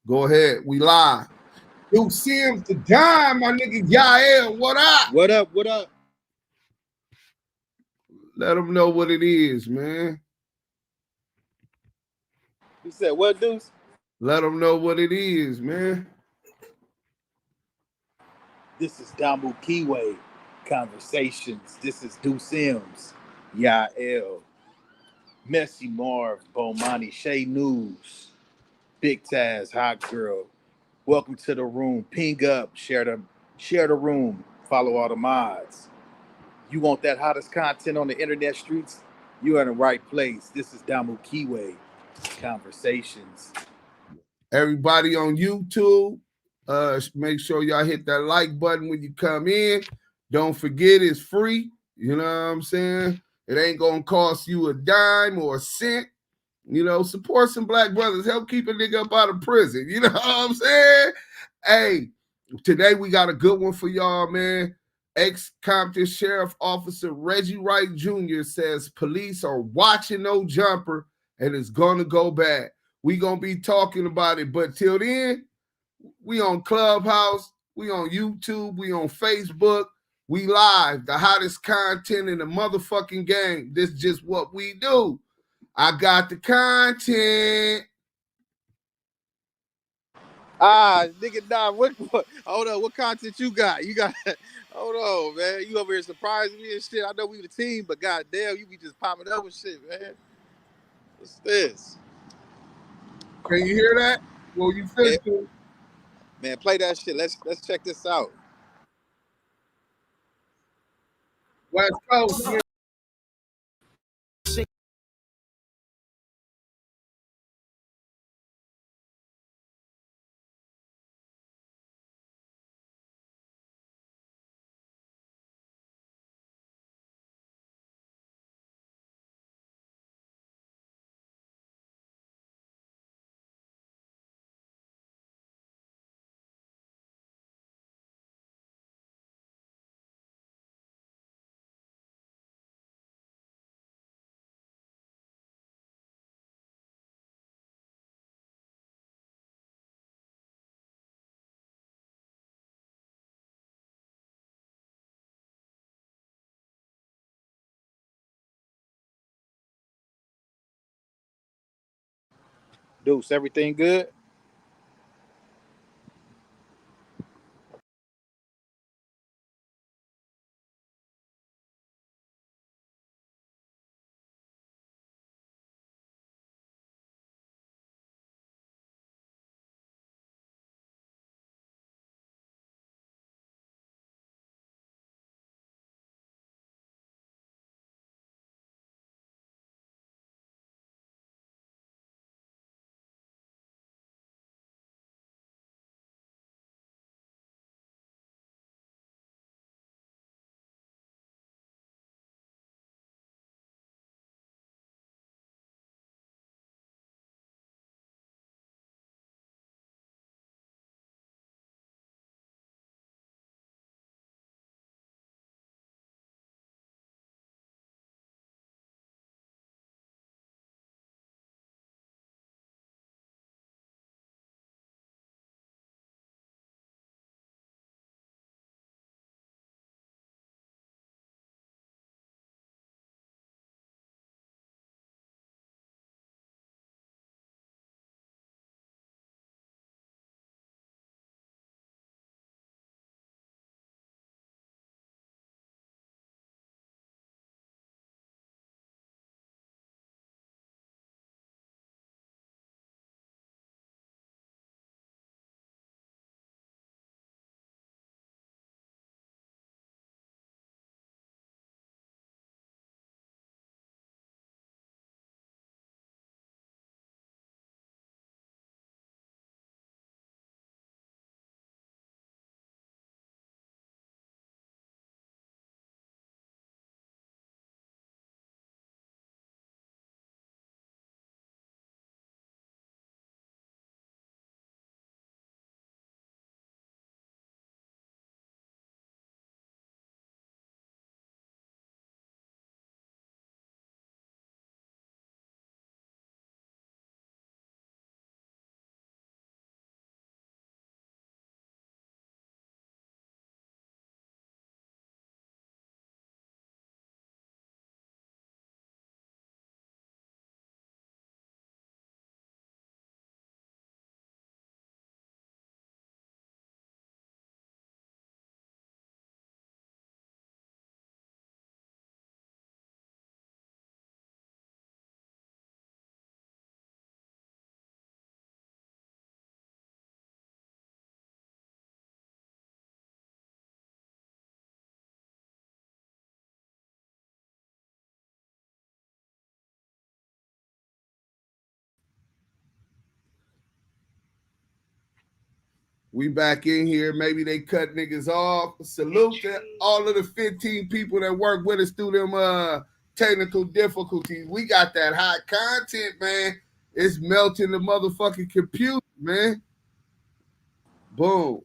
Go ahead. We live. Yo, Sims the dime, my nigga Yael. What up? What up? What up? Let them know what it is, man. You said what, Deuce? Let them know what it is, man. This is Damu Kiwe Conversations. This is Deuce Sims, Yael, Messy Marv, Bomani, Shay News, Big Taz, Hot Girl. Welcome to the room. Ping up, share the room, follow all the mods. You want that hottest content on the internet streets? You're in the right place. This is Damu Kiwe Conversations. Everybody on YouTube, make sure y'all hit that like button when you come in. Don't forget it's free. You know what I'm saying? It ain't gonna cost you a dime or a cent. You know, support some black brothers. Help keep a nigga up out of prison. You know what I'm saying? Hey, today we got a good one for y'all, man. Ex-Compton Sheriff Officer Reggie Wright Jr. says police are watching no jumper and it's gonna go bad. We gonna be talking about it, but till then, we on Clubhouse, we on YouTube, we on Facebook, we live, the hottest content in the motherfucking game. This is just what we do. I got the content. Nigga, nah, what hold on, what content you got? You got hold on, man. You over here surprising me and shit. I know we the team, but goddamn, you be just popping up with shit, man. What's this? Can you hear that? Well, you Man, finish it. man, play that shit. Let's check this out. West Coast. Deuce, everything good? We back in here. Maybe they cut niggas off. Salute to all of the 15 people that work with us through them technical difficulties. We got that hot content, man. It's melting the motherfucking computer, man. Boom.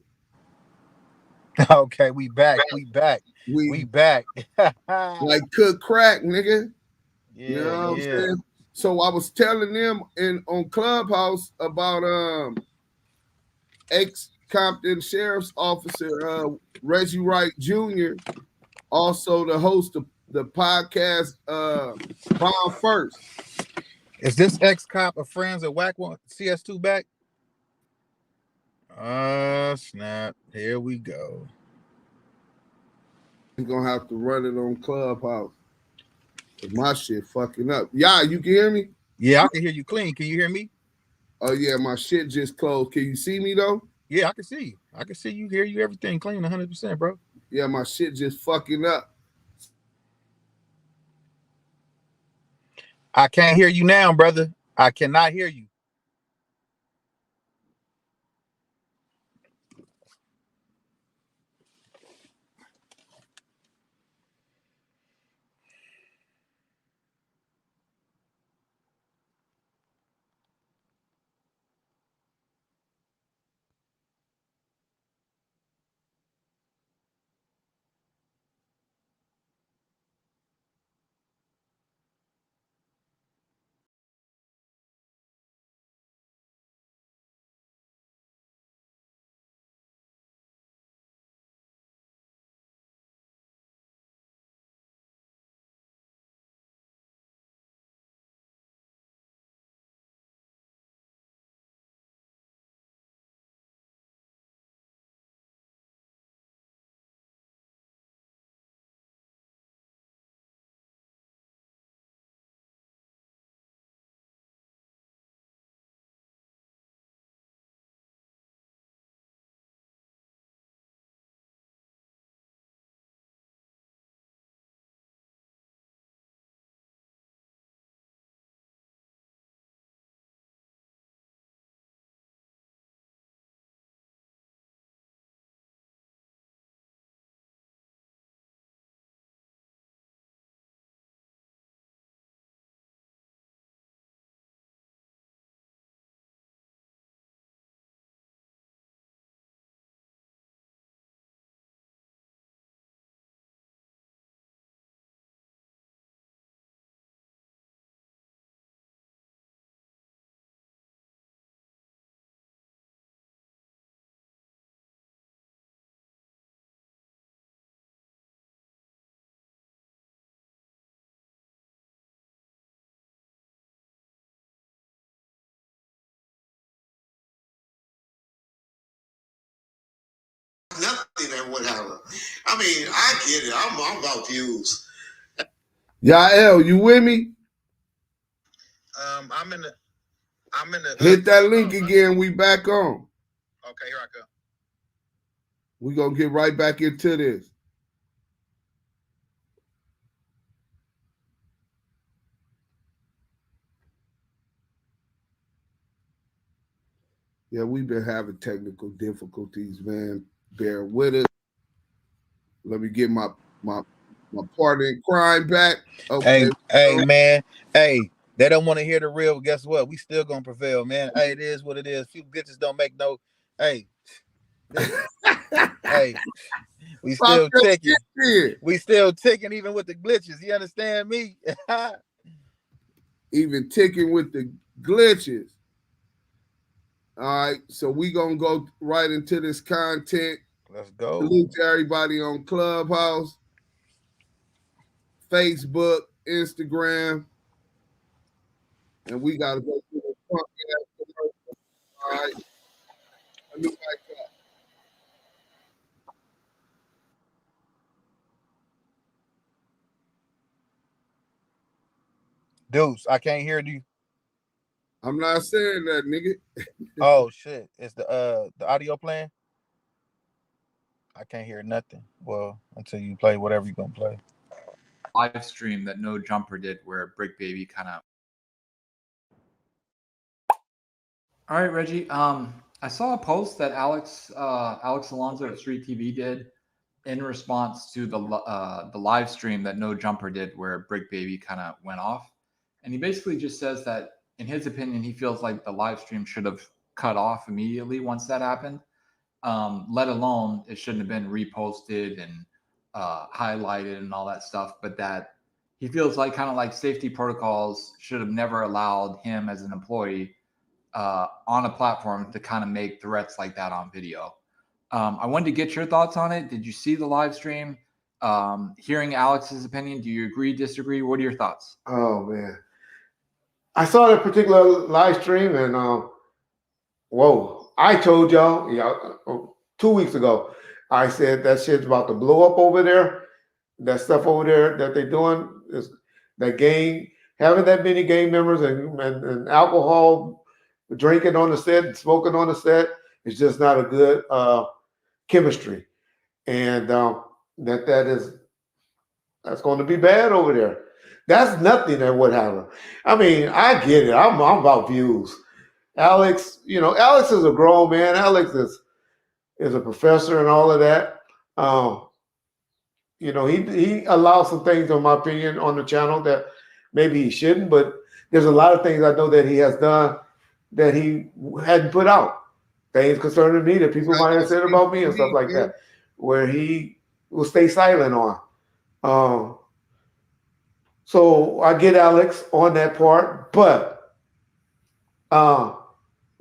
Okay, we back. We back. We back. Like cook crack, nigga. Yeah, you know what I'm saying? So I was telling them on Clubhouse about ex-Compton Sheriff's Officer Reggie Wright Jr., also the host of the podcast Bomb First. Is this ex-cop of Friends at Whack One CS2 back? Snap. Here we go. You're gonna have to run it on Clubhouse. My shit fucking up. Yeah, you can hear me? Yeah, I can hear you clean. Can you hear me? Oh yeah, my shit just closed. Can you see me though? Yeah, I can see you. I can see you, hear you, everything clean 100%, bro. Yeah, my shit just fucking up. I can't hear you now, brother. I cannot hear you. Nothing that would happen. I mean, I get it. I'm about views. Yael, you with me? I'm in the Hit that link again. We back on. Okay, here I go. We gonna get right back into this. Yeah, we've been having technical difficulties, man. Bear with us. Let me get my partner in crime back. Okay. Hey, man. Hey, they don't want to hear the real. But guess what? We still gonna prevail, man. Hey, it is what it is. Few glitches don't make no. Hey, hey, we still ticking. We still ticking even with the glitches. You understand me? Even ticking with the glitches. All right, so we gonna go right into this content. Let's go. Salute to everybody on Clubhouse, Facebook, Instagram, and we gotta go through the front. All right, let me back up. Deuce, I can't hear you. I'm not saying that, nigga. Oh shit! Is the audio playing? I can't hear nothing. Well, until you play whatever you're gonna play. Live stream that No Jumper did where Brick Baby kind of. All right, Reggie. I saw a post that Alex Alonso at Street TV did in response to the live stream that No Jumper did, where Brick Baby kind of went off, and he basically just says that in his opinion, he feels like the live stream should have cut off immediately once that happened. Let alone it shouldn't have been reposted and highlighted and all that stuff, but that he feels like kind of like safety protocols should have never allowed him as an employee on a platform to kind of make threats like that on video. I wanted to get your thoughts on it. Did you see the live stream? Hearing Alex's opinion, do you agree, disagree? What are your thoughts? Oh man, I saw that particular live stream, and whoa! I told y'all, 2 weeks ago, I said that shit's about to blow up over there. That stuff over there that they're doing is that game, having that many gang members and alcohol, drinking on the set and smoking on the set is just not a good chemistry, and that's going to be bad over there. That's nothing that would happen. I mean, I get it. I'm about views. Alex, Alex is a grown man. Alex is a professor and all of that. He allows some things, in my opinion, on the channel that maybe he shouldn't, but there's a lot of things I know that he has done that he hadn't put out. Things concerning me that people might have said about me and stuff like that, where he will stay silent on. So I get Alex on that part, but matter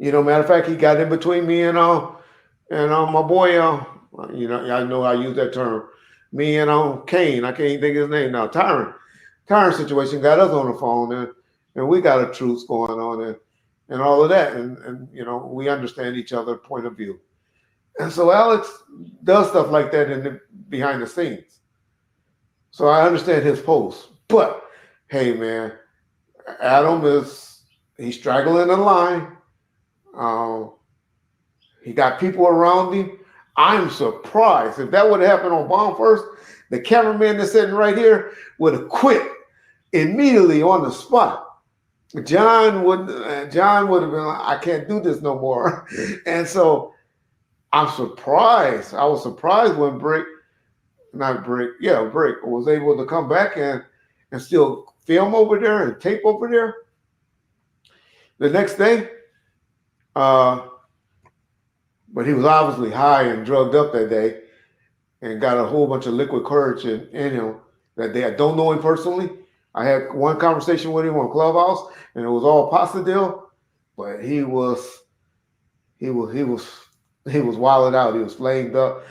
of fact, he got in between me and my boy. I know I use that term. Me and Kane, I can't even think of his name now. Tyron situation got us on the phone, and we got a truce going on and all of that, and we understand each other's point of view. And so Alex does stuff like that behind the scenes. So I understand his post. But hey, man, Adam he's straggling the line. He got people around him. I'm surprised. If that would have happened on Bomb First, the cameraman that's sitting right here would have quit immediately on the spot. John would have been like, I can't do this no more. And so I'm surprised. I was surprised when Brick was able to come back and still film over there and tape over there. The next day, but he was obviously high and drugged up that day and got a whole bunch of liquid courage in him that day. I don't know him personally. I had one conversation with him on Clubhouse, and it was all pasta deal, but he was wilded out. He was flamed up,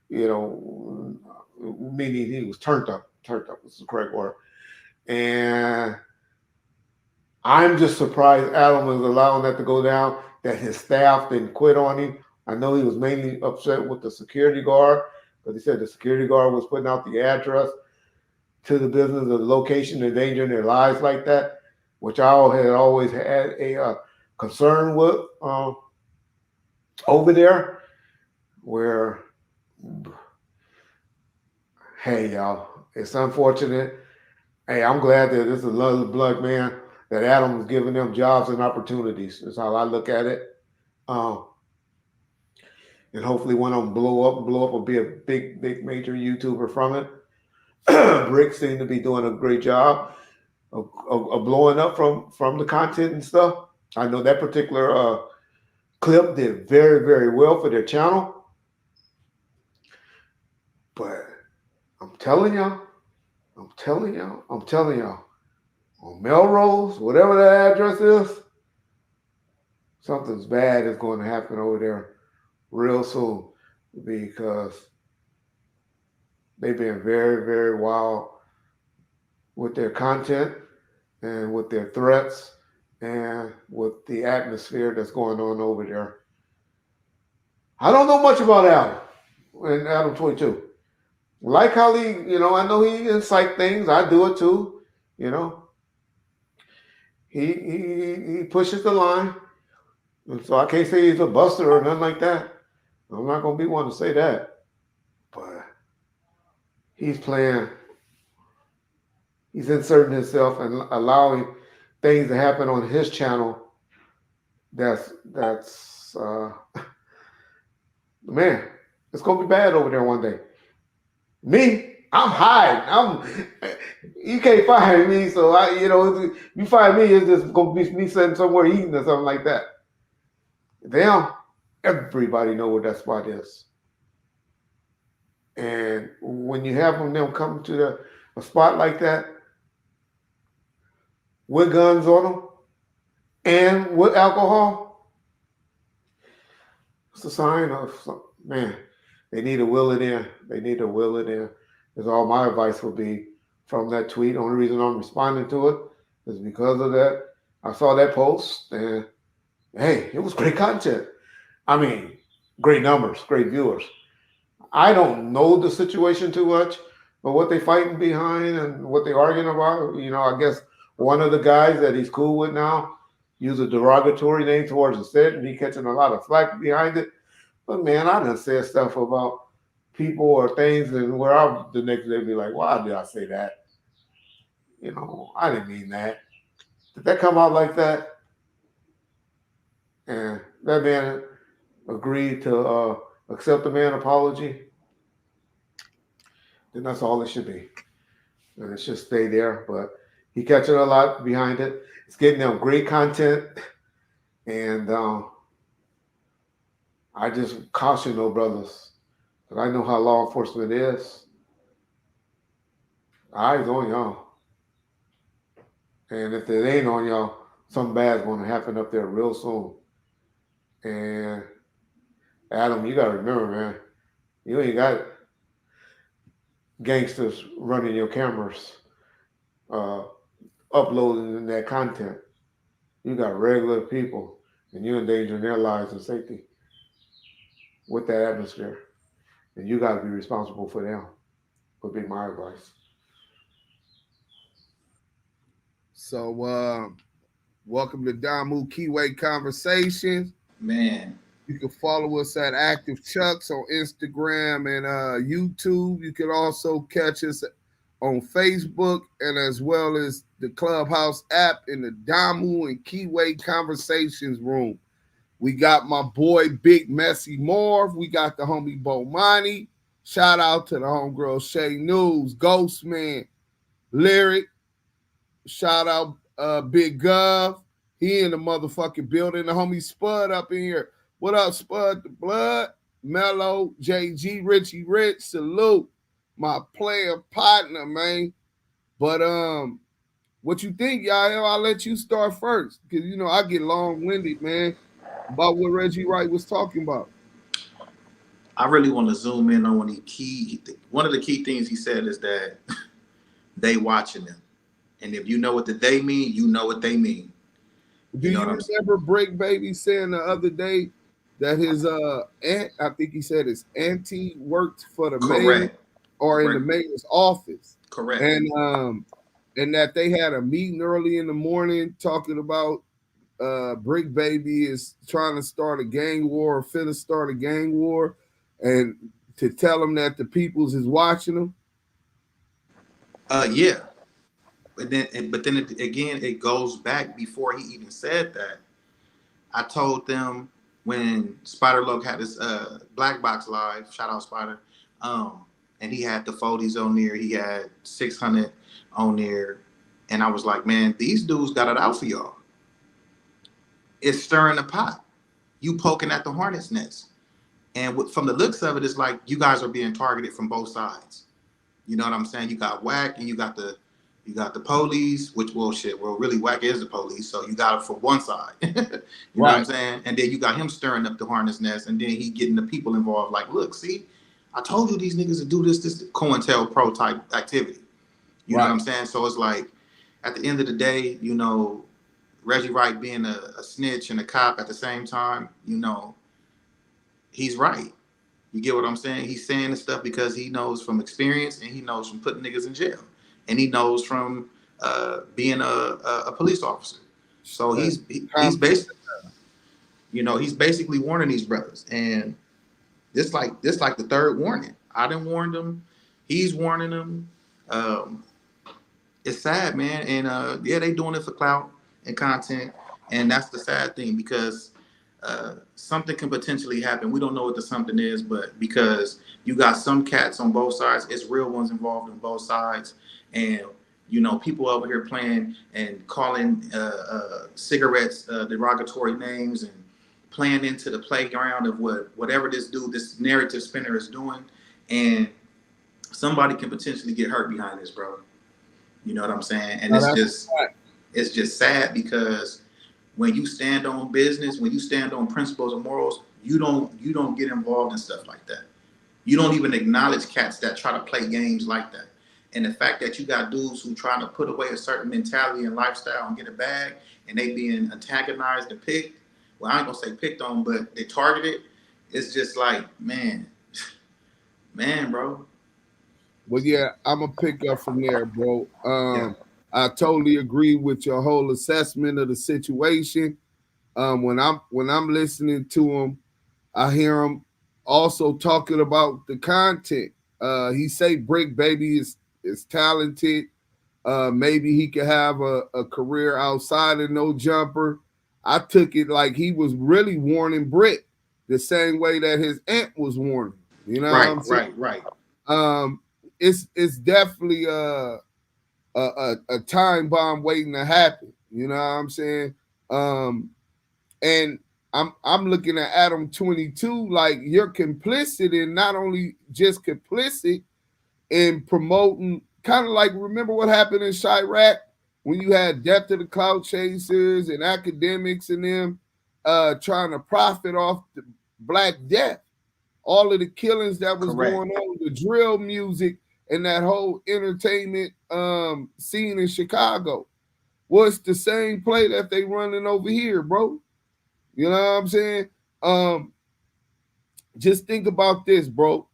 meaning he was turned up. Turned up is the correct word. And I'm just surprised Adam was allowing that to go down, that his staff didn't quit on him. I know he was mainly upset with the security guard, but he said the security guard was putting out the address to the business, the location, endangering their lives like that, which I had always had a concern with over there, where, hey, y'all, it's unfortunate. Hey, I'm glad that this is another black man, that Adam was giving them jobs and opportunities. That's how I look at it. And hopefully one of them blow up and be a big major YouTuber from it. Brick seemed to be doing a great job of blowing up from the content and stuff. I know that particular clip did very, very well for their channel. But I'm telling y'all, on Melrose, whatever that address is, something's bad is going to happen over there real soon, because they've been very, very wild with their content and with their threats and with the atmosphere that's going on over there. I don't know much about Adam and Adam 22. Like how he, I know he incite things. I do it too. He pushes the line. And so I can't say he's a buster or nothing like that. I'm not going to be one to say that. But he's inserting himself and allowing things to happen on his channel that's It's man, it's gonna be bad over there one day. Me, I'm hiding. You can't find me, so you find me, it's just gonna be me sitting somewhere eating or something like that. Them, everybody know where that spot is. And when you have them come to a spot like that with guns on them and with alcohol, it's a sign of man. They need to will it in. They need to will it in. That's all my advice would be from that tweet. Only reason I'm responding to it is because of that. I saw that post and hey, it was great content. I mean, great numbers, great viewers. I don't know the situation too much, but what they fighting behind and what they arguing about, I guess one of the guys that he's cool with now used a derogatory name towards the set, and he catching a lot of flack behind it. But man, I done said stuff about people or things, and where I the next day be like, why did I say that? I didn't mean that. Did that come out like that? And that man agreed to accept the man apology. Then that's all it should be. And it should stay there. But he catching a lot behind it. It's getting them great content. And I just caution those brothers. Because I know how law enforcement is. Eyes on y'all. And if it ain't on y'all, something bad's going to happen up there real soon. And Adam, you got to remember, man, you ain't got gangsters running your cameras, uploading that content. You got regular people, and you're endangering their lives and safety with that atmosphere. And you got to be responsible for them, would be my advice. So, welcome to Damu Keyway Conversations. Man, You can follow us at Active Chucks on Instagram and YouTube. You can also catch us on Facebook and as well as the Clubhouse app in the Damu and Keyway Conversations room. We got my boy Big Messy Marv. We got the homie Bomani. Shout out to the homegirl Shay News, Ghostman, Lyric. Shout out Big Gov. He in the motherfucking building. The homie Spud up in here. What up, Spud the Blood? Mello, JG, Richie Rich. Salute. My player partner, man. But what you think, y'all? I'll let you start first. Because I get long-winded, man, about what Reggie Wright was talking about. I really want to zoom in on one of the key things he said is that they watching them. And if you know what the they mean, you know what they mean. Do you remember Break Baby saying the other day that his aunt, I think he said his auntie worked for the mayor or in the mayor's office. Correct. And that they had a meeting early in the morning talking about Brick Baby is trying to start a gang war or finna start a gang war, and to tell them that the peoples is watching them. Yeah. But then again, it goes back before he even said that. I told them when Spider Loc had his Black Box Live, shout out Spider, and he had the 40s on there, he had 600 on there, and I was like, man, these dudes got it out for y'all. It's stirring the pot. You poking at the hornet's nest. And from the looks of it, it's like you guys are being targeted from both sides. You know what I'm saying? You got whack and you got the police, which really whack is the police. So you got it for one side. You know what I'm saying? And then you got him stirring up the hornet's nest, and then he getting the people involved. Like, look, see, I told you these niggas to do this COINTELPRO type activity. You know what I'm saying? So it's like, at the end of the day, Reggie Wright being a snitch and a cop at the same time, he's right. You get what I'm saying? He's saying this stuff because he knows from experience, and he knows from putting niggas in jail, and he knows from being a police officer. So he's basically, he's basically warning these brothers, and this like the third warning. I didn't warn them. He's warning them. It's sad, man, and they doing it for clout and content, and that's the sad thing, because something can potentially happen. We don't know what the something is, but because you got some cats on both sides, it's real ones involved on both sides, and you know people over here playing and calling cigarettes derogatory names and playing into the playground of whatever this narrative spinner is doing, and somebody can potentially get hurt behind this, bro. You know what I'm saying? And Now that's right. it's just sad because when you stand on business, when you stand on principles and morals, you don't get involved in stuff like that. You don't even acknowledge cats that try to play games like that. And the fact that you got dudes who trying to put away a certain mentality and lifestyle and get a bag, and they being antagonized and picked. Well, I ain't gonna say picked on, but they targeted. It's just like, man, bro. Well, yeah, I'm gonna pick up from there, bro. Yeah. I totally agree with your whole assessment of the situation. When I'm listening to him, I hear him also talking about the content. He say Brick Baby is talented. Maybe he could have a career outside of No Jumper. I took it like he was really warning Brick the same way that his aunt was warning. You know what I'm saying? Right. It's definitely a time bomb waiting to happen. You know what I'm saying? And I'm looking at Adam 22 like you're complicit in not only just complicit in promoting, kind of like remember what happened in Chirac when you had Death of the Cloud Chasers and academics and them trying to profit off the Black Death, all of the killings that was Correct. going on, the drill music and that whole entertainment scene in Chicago. Well, it's the same play that they running over here, bro. You know what I'm saying? Just think about this, bro.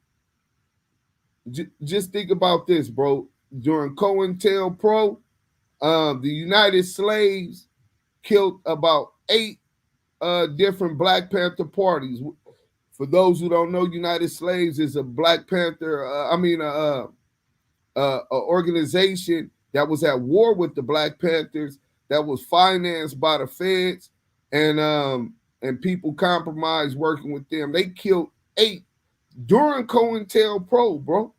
Just think about this, bro. During COINTELPRO, the United Slaves killed about 8 different Black Panther parties. For those who don't know, United Slaves is a Black Panther, a organization that was at war with the Black Panthers, that was financed by the feds, and people compromised working with them. They killed 8 during COINTELPRO, bro.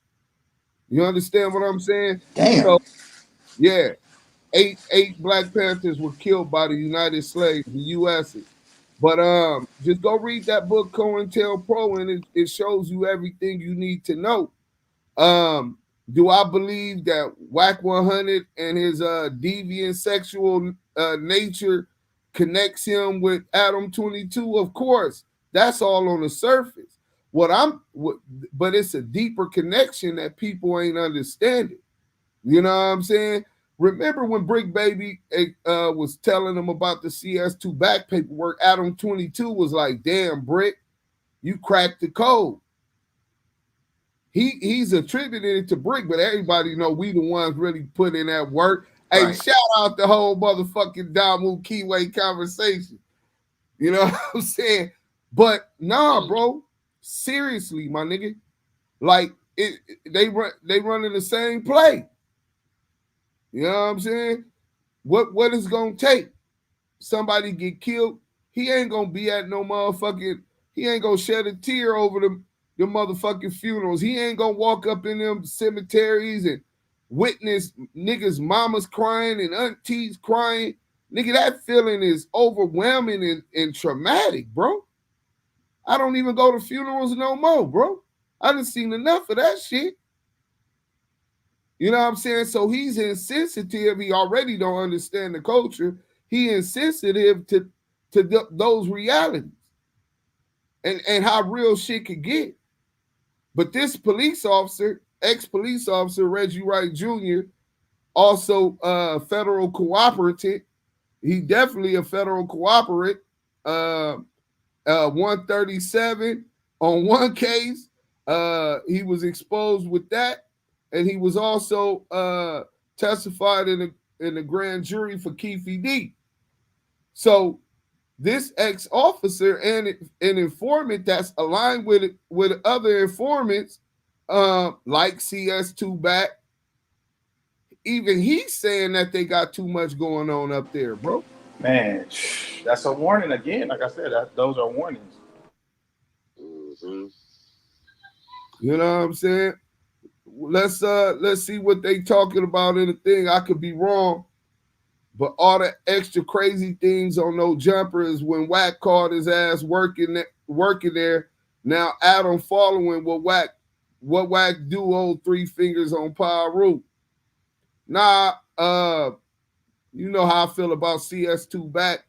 You understand what I'm saying? Damn. So, yeah, 8 Black Panthers were killed by the United Slaves, the U.S. But just go read that book, COINTELPRO, and it shows you everything you need to know. Do I believe that Whack 100 and his deviant sexual nature connects him with Adam 22? Of course, that's all on the surface. But it's a deeper connection that people ain't understanding. You know what I'm saying? Remember when Brick Baby was telling them about the CS2 back paperwork, Adam 22 was like, damn, Brick, you cracked the code. He's attributed it to Brick, but everybody know we the ones really put in that work. Hey, shout out the whole motherfucking Damu Keyway conversation. You know what I'm saying? But nah, bro, seriously, my nigga, like they running the same play. You know what I'm saying? What is gonna take? Somebody get killed, he ain't gonna be at no motherfucking, he ain't gonna shed a tear over the motherfucking funerals. He ain't gonna walk up in them cemeteries and witness niggas' mamas crying and aunties crying. Nigga, that feeling is overwhelming and traumatic, bro. I don't even go to funerals no more, bro. I done seen enough of that shit. You know what I'm saying? So he's insensitive. He already don't understand the culture. He insensitive to those realities and how real shit could get. But this police officer, ex-police officer, Reggie Wright Jr., also federal cooperative. He definitely a federal cooperative. 137 on one case. He was exposed with that. And he was also testified in the grand jury for Keefe D. So this ex-officer and an informant that's aligned with other informants, like CS2 back, even he's saying that they got too much going on up there, bro. Man, that's a warning again. Like I said, those are warnings. Mm-hmm. You know what I'm saying? Let's see what they talking about in the thing. I could be wrong, but all the extra crazy things on No Jumper is when Wack caught his ass working there. Now Adam following what Wack do old 3 fingers on Pyru. Nah, you know how I feel about CS2 back,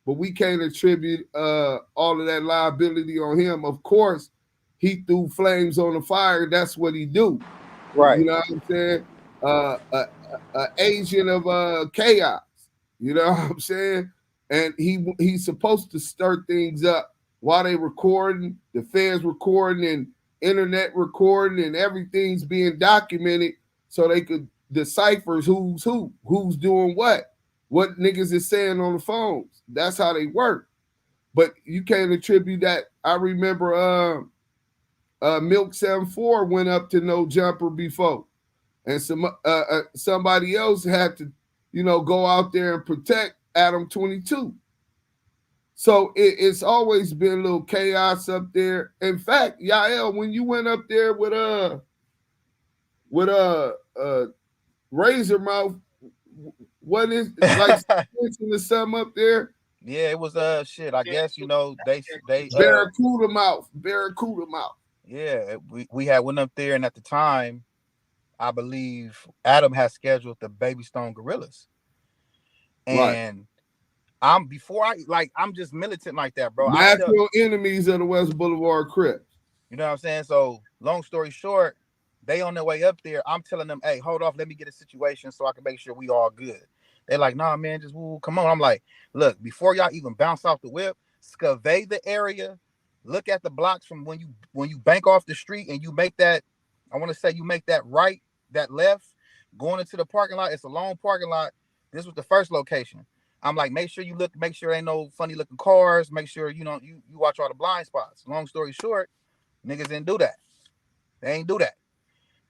but we can't attribute all of that liability on him. Of course, he threw flames on the fire. That's what he do. Right. You know what I'm saying? A agent of chaos. You know what I'm saying? And he's supposed to stir things up while they recording, the fans recording and internet recording, and everything's being documented so they could decipher who's who's doing what niggas is saying on the phones. That's how they work. But you can't attribute that. I remember Milk 74 went up to No Jumper before, and somebody else had to, go out there and protect Adam 22. So it's always been a little chaos up there. In fact, Yael, when you went up there with Razor Mouth, what is like the sum up there? Yeah, it was shit. I guess they Barracuda mouth. Yeah, we had went up there, and at the time, I believe Adam had scheduled the Baby Stone Gorillas, and Right. I'm just militant like that, bro. Natural enemies of the West Boulevard Crips. You know what I'm saying? So long story short, they on their way up there. I'm telling them, hey, hold off, let me get a situation so I can make sure we all good. They're like, nah, man, just come on. I'm like, look, before y'all even bounce off the whip, survey the area, look at the blocks from when you bank off the street and you make that, I want to say you make that right, that left, going into the parking lot. It's a long parking lot. This was the first location. I'm like, make sure you look, make sure ain't no funny looking cars, make sure you watch all the blind spots. Long story short, niggas didn't do that. They ain't do that.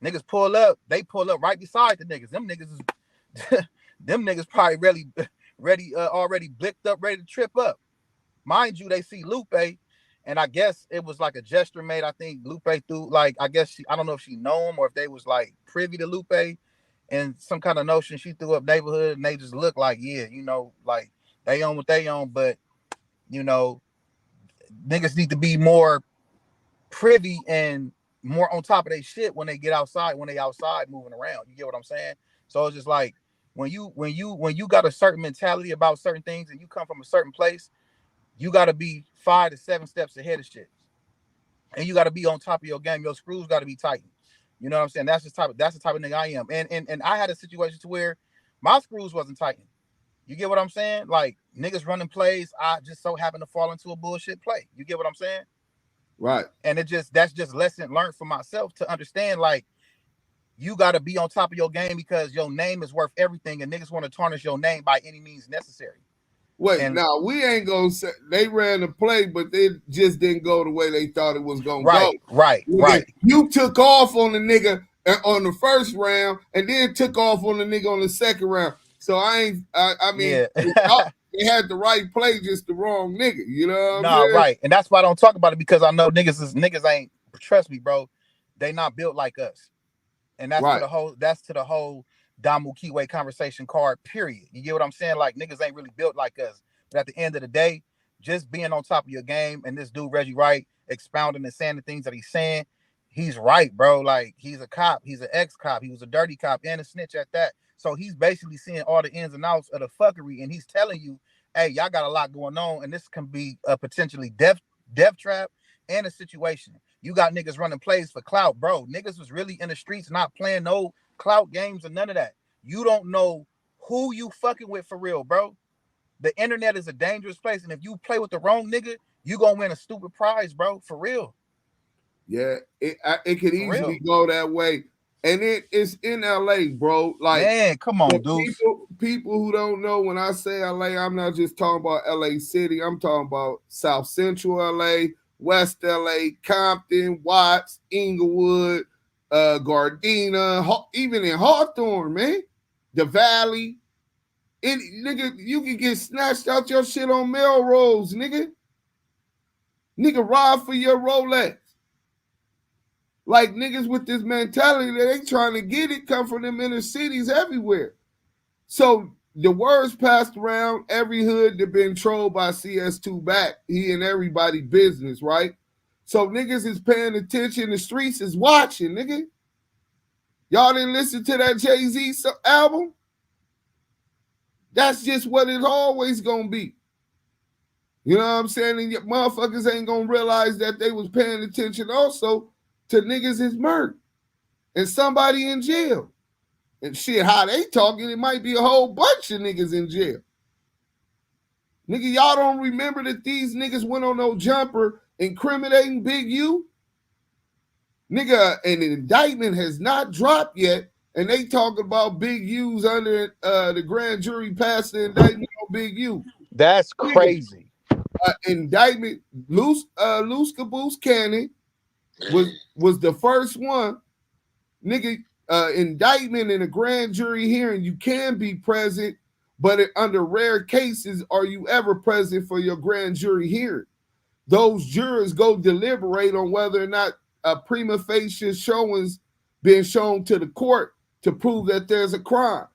Niggas pull up. They pull up right beside the niggas. Them niggas is, them niggas probably already blicked up, ready to trip up. Mind you, they see Lupe, and I guess it was like a gesture made. I think Lupe threw, like, I guess I don't know if she know him or if they was like privy to Lupe and some kind of notion. She threw up neighborhood, and they just look like, yeah, like they own what they own, but niggas need to be more privy and more on top of their shit when they get outside, when they outside moving around. You get what I'm saying? So it's just like when you got a certain mentality about certain things and you come from a certain place, you got to be 5 to 7 steps ahead of shit, and you got to be on top of your game. Your screws got to be tightened. You know what I'm saying? That's the type of nigga I am. And I had a situation to where my screws wasn't tightened. You get what I'm saying? Like niggas running plays, I just so happened to fall into a bullshit play. You get what I'm saying? Right. And that's just lesson learned for myself to understand, like, you got to be on top of your game because your name is worth everything, and niggas want to tarnish your name by any means necessary. Wait, now we ain't gonna say they ran the play, but they just didn't go the way they thought it was gonna go. Right. You took off on the nigga on the first round, and then took off on the nigga on the second round. So I mean, they had the right play, just the wrong nigga. You know what I'm saying? Right. And that's why I don't talk about it, because I know niggas ain't, trust me, bro, they not built like us. And that's right. to the whole Damu Kiwe conversation card, period. You get what I'm saying? Like, niggas ain't really built like us. But at the end of the day, just being on top of your game, and this dude, Reggie Wright, expounding and saying the things that he's saying, he's right, bro. Like, he's a cop. He's an ex-cop. He was a dirty cop and a snitch at that. So he's basically seeing all the ins and outs of the fuckery, and he's telling you, hey, y'all got a lot going on, and this can be a potentially death trap and a situation. You got niggas running plays for clout, bro. Niggas was really in the streets, not playing no clout games or none of that. You don't know who you fucking with for real, bro. The internet is a dangerous place, and if you play with the wrong nigga, you gonna win a stupid prize, bro. For real. Yeah, it could easily go that way, and it's in LA, bro. Like, man, come on, dude. People who don't know, when I say LA, I'm not just talking about LA City. I'm talking about South Central LA, West LA, Compton, Watts, Inglewood, Gardena, even in Hawthorne, man, the Valley. Nigga, you can get snatched out your shit on Melrose, nigga. Nigga, ride for your Rolex. Like niggas with this mentality that they trying to get it come from them inner cities everywhere. So the words passed around every hood that been trolled by CS2 back. He and everybody business, right? So niggas is paying attention. The streets is watching, nigga. Y'all didn't listen to that Jay-Z album? That's just what it's always gonna be. You know what I'm saying? And motherfuckers ain't gonna realize that they was paying attention also to niggas is murdered and somebody in jail. And shit, how they talking, it might be a whole bunch of niggas in jail. Nigga, y'all don't remember that these niggas went on no jumper incriminating Big U? Nigga, an indictment has not dropped yet, and they talk about Big U's under the grand jury passed the indictment on Big U. That's crazy. Indictment, Loose Caboose Cannon was the first one. Nigga, indictment in a grand jury hearing, you can be present, but under rare cases are you ever present for your grand jury hearing. Those jurors go deliberate on whether or not a prima facie showing's been shown to the court to prove that there's a crime.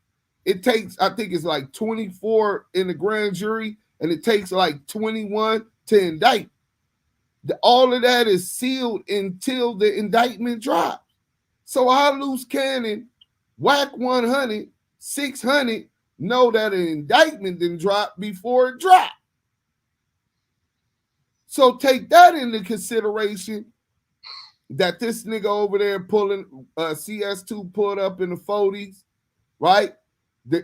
It takes, I think it's like 24 in the grand jury, and it takes like 21 to indict. All of that is sealed until the indictment drops. So how Loose Cannon, Whack 100, 600 know that an indictment didn't drop before it dropped? So take that into consideration, that this nigga over there pulling CS2 pulled up in the 40s, right?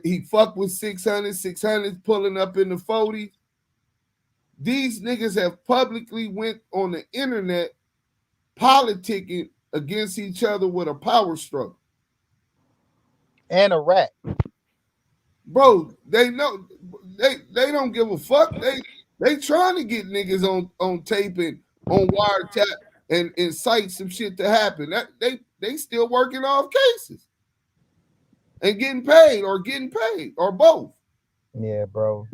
He fucked with 600, 600's pulling up in the 40s. These niggas have publicly went on the internet politicking against each other with a power struggle. And a rat. Bro, they know they don't give a fuck. They trying to get niggas on tape and on wiretap and incite some shit to happen. That they still working off cases and getting paid or both. Yeah, bro.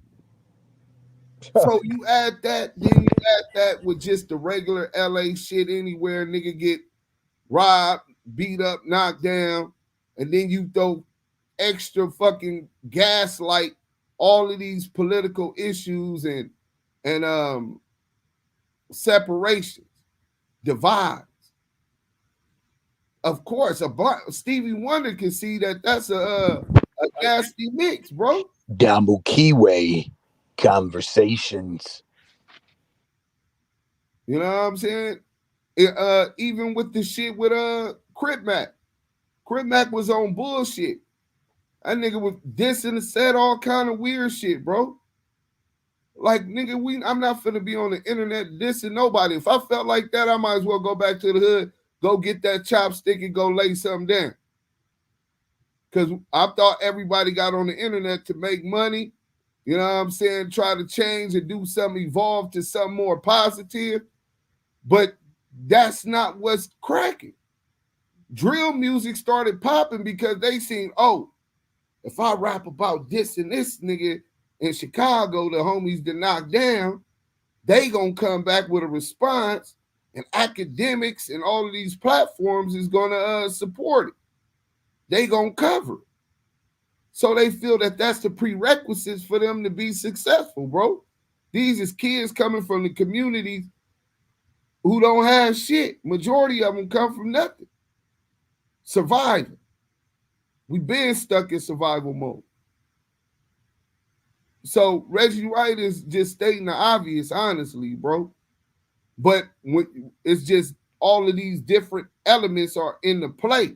So you add that, then you add that with just the regular LA shit anywhere, nigga get robbed, beat up, knocked down, and then you throw extra fucking gaslight all of these political issues and separations, divides. Of course, Stevie Wonder can see that that's a nasty mix, bro. Dambu Kiwi conversations. You know what I'm saying? Even with the shit with Crip Mac. Crip Mac was on bullshit. That nigga was dissing and said all kind of weird shit, bro. Like, nigga, I'm not finna be on the internet dissing nobody. If I felt like that, I might as well go back to the hood, go get that chopstick and go lay something down. Because I thought everybody got on the internet to make money, you know what I'm saying, try to change and do something, evolve to something more positive. But that's not what's cracking. Drill music started popping because they seen, oh, if I rap about this and this nigga in Chicago, the homies that knocked down, they gonna come back with a response, and academics and all of these platforms is gonna support it. They gonna cover it. So they feel that that's the prerequisites for them to be successful, bro. These is kids coming from the communities who don't have shit. Majority of them come from nothing. Surviving. We've been stuck in survival mode. So Reggie Wright is just stating the obvious, honestly, bro. But it's just all of these different elements are in the play.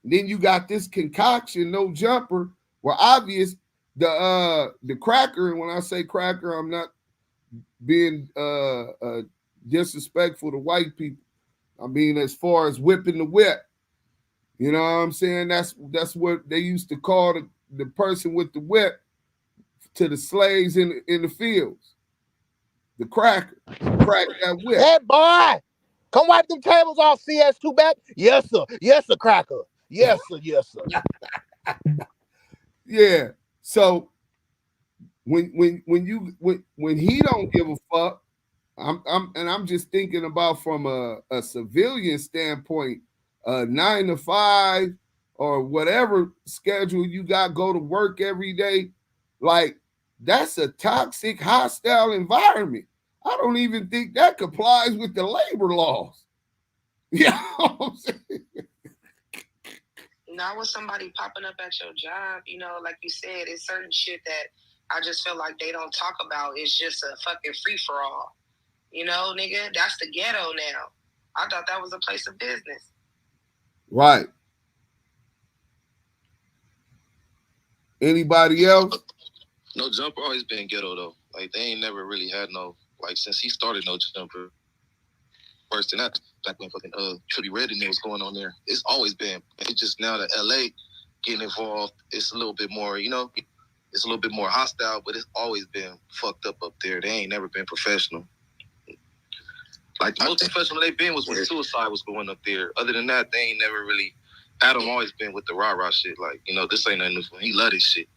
Then you got this concoction, no jumper, where obvious the cracker, and when I say cracker, I'm not being disrespectful to white people. I mean, as far as whipping the whip. You know what I'm saying? That's what they used to call the person with the whip to the slaves in the fields. The cracker. Crack that whip. Hey, boy, come wipe them tables off, CS2 back. Yes, sir. Yes, sir, cracker. Yes, sir. Yes, sir. Yeah. So when he don't give a fuck, I'm just thinking about from a civilian standpoint, 9 to 5 or whatever schedule you got, go to work every day. Like, that's a toxic, hostile environment. I don't even think that complies with the labor laws. You know what I'm saying? Not with somebody popping up at your job, you know, like you said, it's certain shit that I just feel like they don't talk about. It's just a fucking free for all. You know, nigga, that's the ghetto now. I thought that was a place of business. Right. Anybody else? No, Jumper always been ghetto though. Like, they ain't never really had no, like, since he started No Jumper. Worse than that, back when fucking Trippie Redd and it was going on there. It's always been. It's just now that LA getting involved, it's a little bit more, you know, it's a little bit more hostile, but it's always been fucked up there. They ain't never been professional. Like, the most professional they been was when Suicide was going up there. Other than that, they ain't never really. Adam always been with the rah-rah shit. Like, you know, this ain't nothing new for him. He love this shit.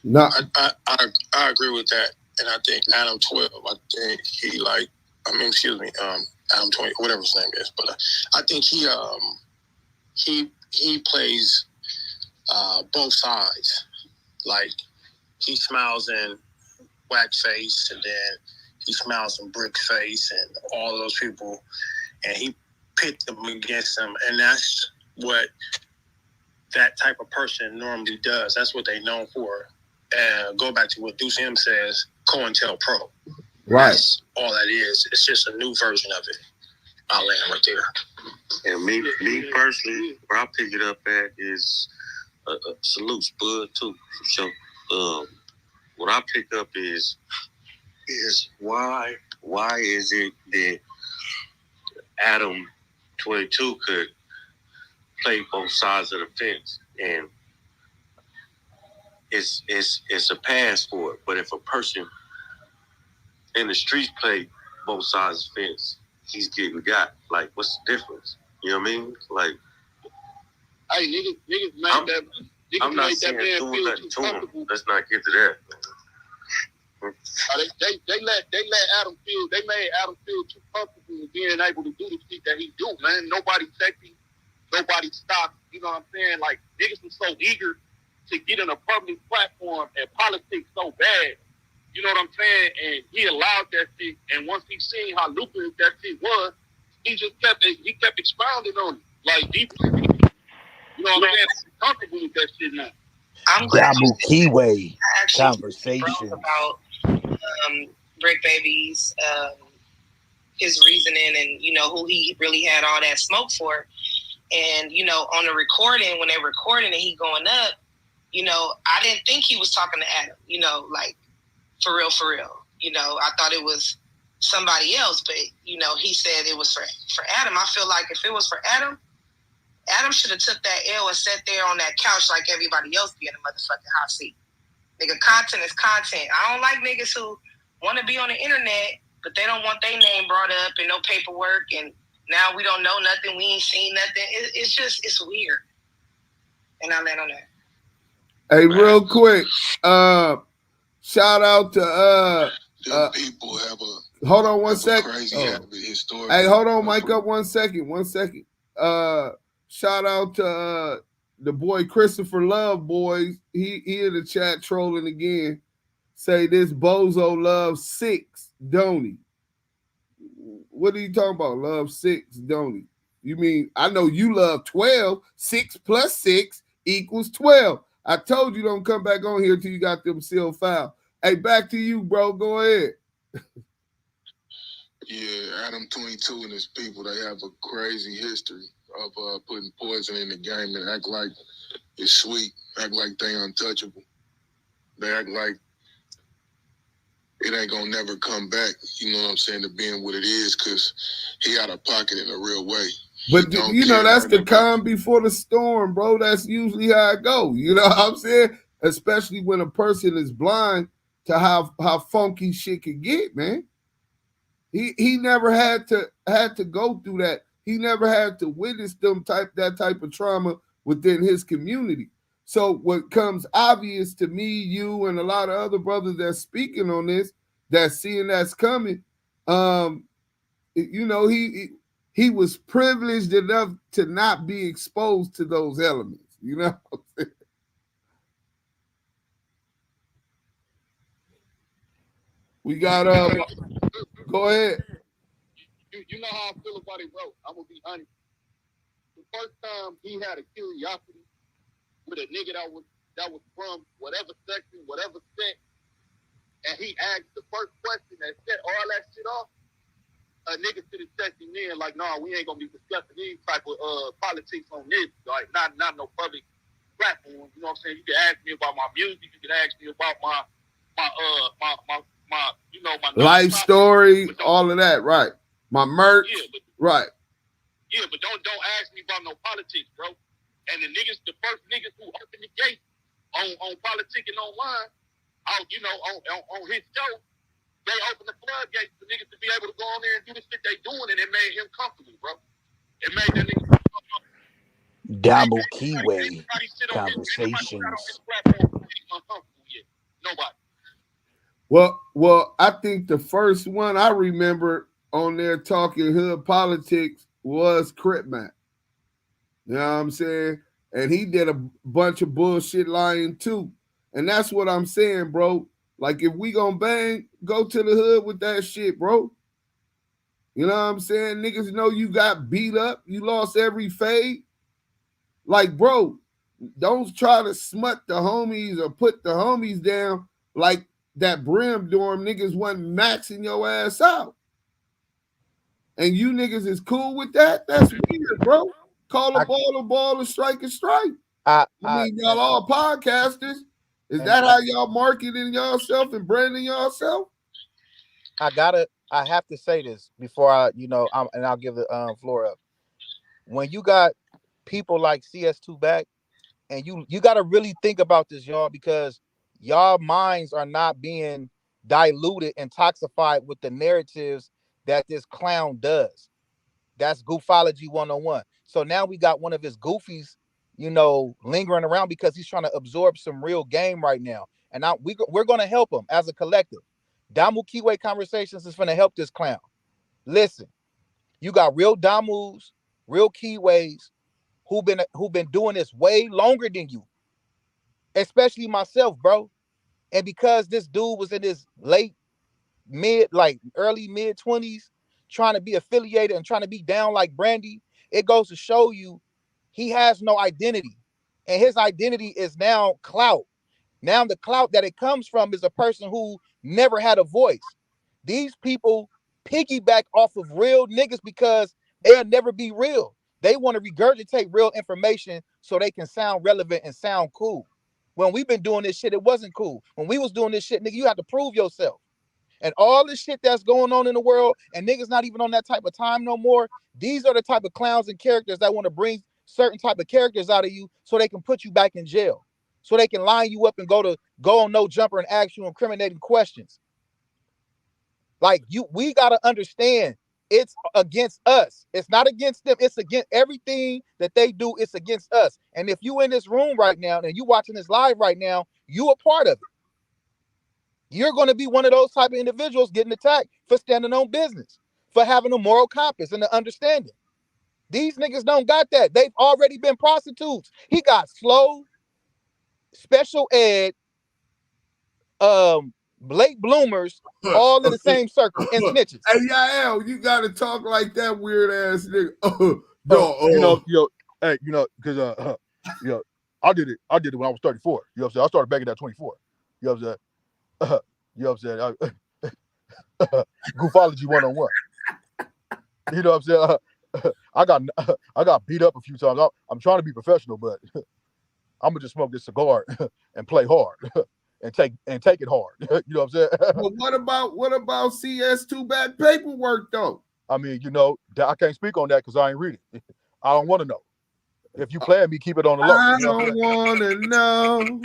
No, I agree with that. And I think Adam 12, I think he Adam 20, whatever his name is. But I think he plays both sides. Like, he smiles in whack face, and then he smiles in brick face, and all those people, and he pit them against them, and that's what that type of person normally does. That's what they known for. Go back to what Deuce M says, COINTELPRO. right. That's all that is. It's just a new version of it. I'll land right there. And me personally, where I pick it up at is salute Spud too, for sure. What I pick up is why is it that Adam 22 could play both sides of the fence, and it's a pass for it. But if a person in the streets play both sides of the fence, he's getting got. Like, what's the difference? You know what I mean? Like, Hey, niggas made that. I'm not saying doing nothing to him. Let's not get to that. They let Adam feel. They made Adam feel too comfortable with being able to do the shit that he do, man. Nobody sexy, nobody stopped. You know what I'm saying? Like, niggas was so eager to get on a public platform and politics so bad. You know what I'm saying? And he allowed that shit. And once he seen how lucrative that shit was, he kept expounding on it. Like, deep. You know what I'm saying? I'm comfortable with that shit now. I'm glad Kiwi conversation about Brick Baby's his reasoning, and you know who he really had all that smoke for. And you know, on the recording, when they recording and he going up, you know, I didn't think he was talking to Adam. You know, like for real. You know, I thought it was somebody else, but you know, he said it was for Adam. I feel like if it was for Adam should have took that L and sat there on that couch like everybody else be in the motherfucking hot seat. Nigga, content is content. I don't like niggas who want to be on the internet, but they don't want their name brought up and no paperwork, and now we don't know nothing, we ain't seen nothing. It's weird. And I land on that. Hey, real quick, shout out to people have a hold on one second. Crazy habit, historically. Hey, hold on, mic up 1 second. Shout out to the boy Christopher Love, boys. He in the chat trolling again. Say this bozo loves 6, don't he? What are you talking about? Love 6, don't he? You mean, I know you love 12. 6 plus 6 equals 12. I told you don't come back on here till you got them sealed file. Hey, back to you, bro. Go ahead. Yeah, Adam 22 and his people, they have a crazy history of putting poison in the game and act like it's sweet, act like they untouchable. They act like it ain't gonna never come back, you know what I'm saying, to being what it is, because he out of pocket in a real way. But you know, that's the calm before the storm, bro. That's usually how it go. You know what I'm saying? Especially when a person is blind to how funky shit can get, man. He never had to go through that. He never had to witness that type of trauma within his community. So what comes obvious to me, you, and a lot of other brothers that's speaking on this, that's seeing that's coming, you know, he was privileged enough to not be exposed to those elements, you know. We got go ahead. You know how I feel about it, bro. I'm gonna be honest. The first time he had a curiosity with a nigga that was from whatever section, whatever set, and he asked the first question that set all that shit off, a nigga should have checked him in like, nah, we ain't gonna be discussing any type of politics on this, like not no public platform. You know what I'm saying? You can ask me about my music, you can ask me about my you know, my life story, all of that, right? My merch, right? Yeah, but don't ask me about no politics, bro. And the first niggas who opened the gate on politicking online, you know, on his show, they opened the floodgates for niggas to be able to go on there and do the shit they doing, and it made him comfortable, bro. It made that nigga comfortable. Damu Keyway conversations. Nobody. Well, I think the first one I remember on there talking hood politics was Crip Mac. You know what I'm saying? And he did a bunch of bullshit lying too. And that's what I'm saying, bro. Like, if we gonna bang, go to the hood with that shit, bro. You know what I'm saying? Niggas know you got beat up. You lost every fade. Like, bro, don't try to smut the homies or put the homies down like that Brim dorm niggas wasn't maxing your ass out. And you niggas is cool with that? That's weird, bro. Call a ball and strike a strike. I mean, y'all all podcasters. Is that how y'all marketing yourself and branding yourself? I have to say this before and I'll give the floor up. When you got people like CS2 back, and you got to really think about this, y'all, because y'all minds are not being diluted and toxified with the narratives that this clown does. That's Goofology 101. So now we got one of his goofies, lingering around because he's trying to absorb some real game right now. And now we're going to help him as a collective. Damu Keyway Conversations is going to help this clown. Listen, you got real Damus, real Keyways who've been doing this way longer than you, especially myself, bro. And because this dude was in his early mid 20s, trying to be affiliated and trying to be down like Brandy, it goes to show you he has no identity. And his identity is now clout. Now the clout that it comes from is a person who never had a voice. These people piggyback off of real niggas because they'll never be real. They want to regurgitate real information so they can sound relevant and sound cool. When we've been doing this shit, it wasn't cool. When we was doing this shit, nigga, you have to prove yourself. And all this shit that's going on in the world, and niggas not even on that type of time no more, these are the type of clowns and characters that want to bring certain type of characters out of you so they can put you back in jail. So they can line you up and go on No Jumper and ask you incriminating questions. Like, we got to understand it's against us. It's not against them. It's against everything that they do. It's against us. And if you in this room right now and you watching this live right now, you a part of it. You're going to be one of those type of individuals getting attacked for standing on business, for having a moral compass and the understanding. These niggas don't got that. They've already been prostitutes. He got slow, special ed, late bloomers, all in the same circle, and snitches. Hey, Yael, you got to talk like that weird ass nigga. Because I did it when I was 34. You know what I'm saying? I started back at 24. You know what I'm saying? You know what I'm saying? Goofology 101. You know what I'm saying? I got beat up a few times. I'm trying to be professional, but I'm gonna just smoke this cigar and play hard and take it hard. You know what I'm saying? Well, what about CS2 back paperwork though? I mean, I can't speak on that because I ain't read it. I don't want to know. If you playing me, keep it on the low. I don't want to know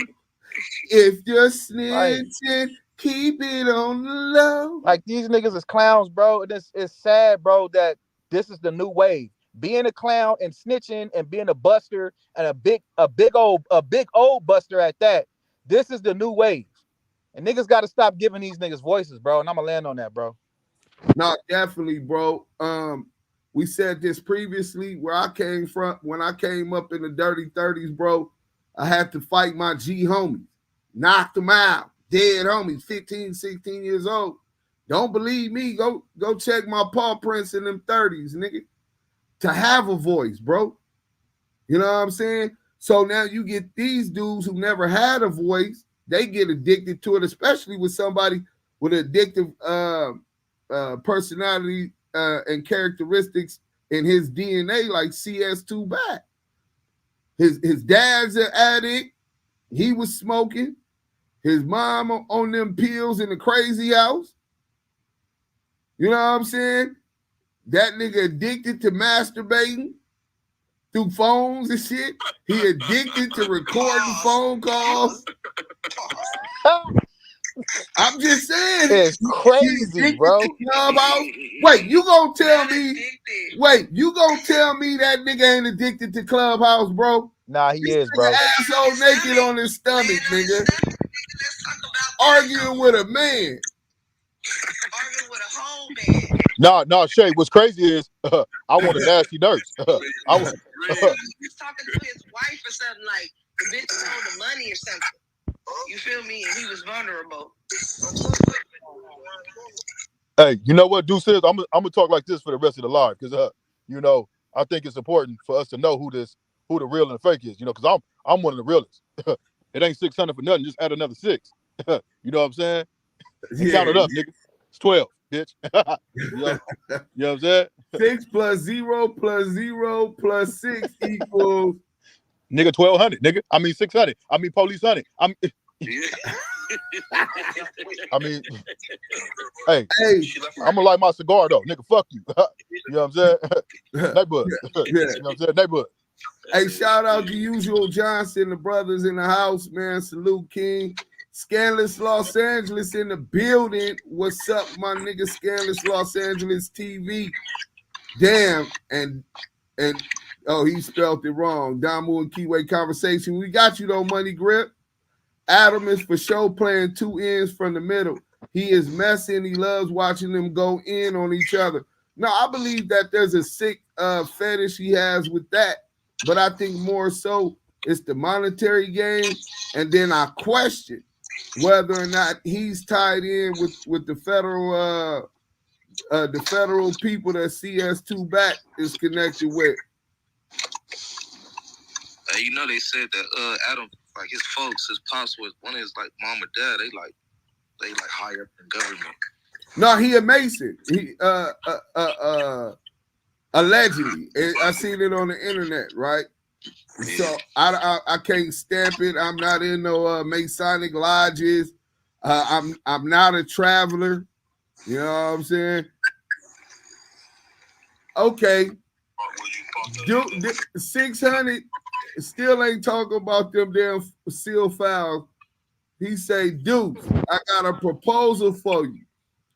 if you're snitching. Keep it on the low. Like, these niggas is clowns, bro. It's sad, bro, that this is the new wave. being a clown and snitching and being a buster and a big old buster at that. This is the new wave. And niggas got to stop giving these niggas voices, bro. And I'm gonna land on that, bro. No, definitely, bro. We said this previously where I came from. When I came up in the dirty 30s, bro, I had to fight my G homies. Knocked them out. Dead homies, 15, 16 years old. Don't believe me? Go check my paw prints in them 30s, nigga. To have a voice, bro. You know what I'm saying? So now you get these dudes who never had a voice. They get addicted to it, especially with somebody with addictive personality and characteristics in his DNA, like CS2 back. His dad's an addict. He was smoking. His mom on them pills in the crazy house. You know what I'm saying? That nigga addicted to masturbating through phones and shit. He addicted to recording phone calls. I'm just saying. It's crazy, bro. Wait, you gonna tell me? Wait, you gonna tell me that nigga ain't addicted to Clubhouse, bro? Nah, he is, bro. Asshole naked on his stomach, nigga. Arguing with a man. Arguing with a whole man. No, Shay. What's crazy is I want a nasty nurse. He was talking to his wife or something, like the bitch stole the money or something. You feel me? And he was vulnerable. Hey, you know what, Deuce is? I'm gonna talk like this for the rest of the live because you know, I think it's important for us to know who the real and the fake is. You know, because I'm one of the realest. It ain't 600 for nothing. Just add another 6. You know what I'm saying? Yeah. Count it up, nigga. It's 12, bitch. You know what I'm saying? 6 + 0 + 0 + 6 equals nigga 1,200. Nigga, I mean 600. I mean police 100. I mean, hey, I'm gonna light my cigar though, nigga. Fuck you. You know what I'm saying? Neighborhood. You know what I'm saying? Neighborhood. Hey, shout out to Usual Johnson, the brothers in the house, man. Salute, King. Scandalous Los Angeles in the building. What's up, my nigga? Scandalous Los Angeles TV. Damn, and oh, he spelled it wrong. Damu and Keyway conversation. We got you though, Money Grip. Adam is for sure playing 2 ends from the middle. He is messy and he loves watching them go in on each other. Now, I believe that there's a sick fetish he has with that, but I think more so it's the monetary game. And then I question whether or not he's tied in with the federal people that CS2 back is connected with. You know, they said that Adam, like his folks, his pops was one of his like mom or dad. They high up in government. No, he a Mason. He allegedly. I seen it on the internet, right? Yeah. So I can't stamp it. I'm not in no Masonic lodges. I'm not a traveler. You know what I'm saying? Okay. 600 still ain't talking about them damn seal files. He say, dude, I got a proposal for you.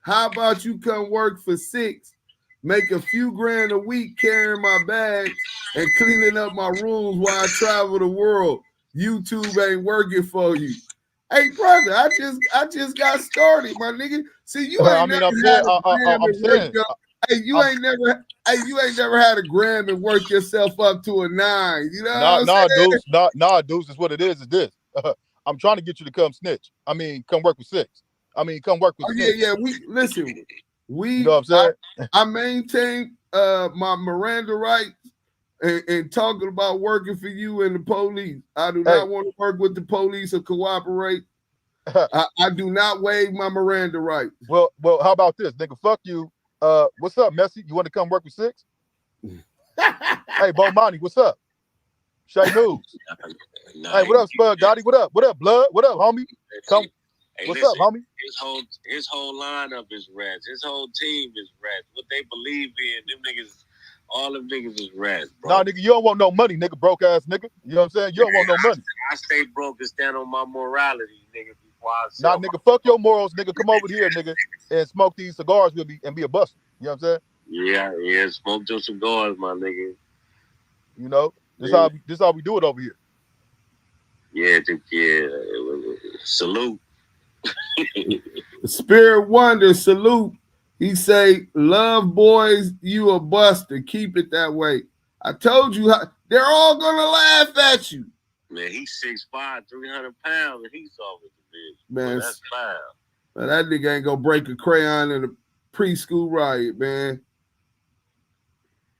How about you come work for 6, make a few grand a week carrying my bags and cleaning up my rooms while I travel the world? YouTube ain't working for you. Hey, brother, I just got started, my nigga. See, you ain't you ain't never had a gram and work yourself up to a 9. You know Deuce is what it is this. I'm trying to get you to come snitch. I mean, come work with 6. I mean, come work with 6. Yeah. We you know what I'm saying? I maintain my Miranda rights and talking about working for you and the police. I do not want to work with the police or cooperate. I do not waive my Miranda rights. Well, how about this, nigga? Fuck you. What's up, Messi? You want to come work with 6? Hey, Bomani, what's up? Shay News. Hey, what up, Spud Gotti? What up? What up, Blood? What up, homie? Come. Hey, what's listen, up, homie? His whole lineup is rats. His whole team is rats. What they believe in, them niggas, all them niggas is rats, bro. Nah, nigga, you don't want no money, nigga, broke ass nigga. You know what I'm saying? You don't want no money. I stay broke and stand on my morality, nigga. Nah, nigga, fuck your morals, nigga. Come over here, nigga, and smoke these cigars with me and be a buster. You know what I'm saying? Yeah, smoke your cigars, my nigga. You know, this how we do it over here. Yeah, salute. Spirit Wonder, salute. He say, "Love boys, you a buster. Keep it that way." I told you, they're all gonna laugh at you. Man, he's 6'5", 300 pounds, and he's off with the bitch. Man, Boy, that's foul. Man, that nigga ain't gonna break a crayon in a preschool riot, man.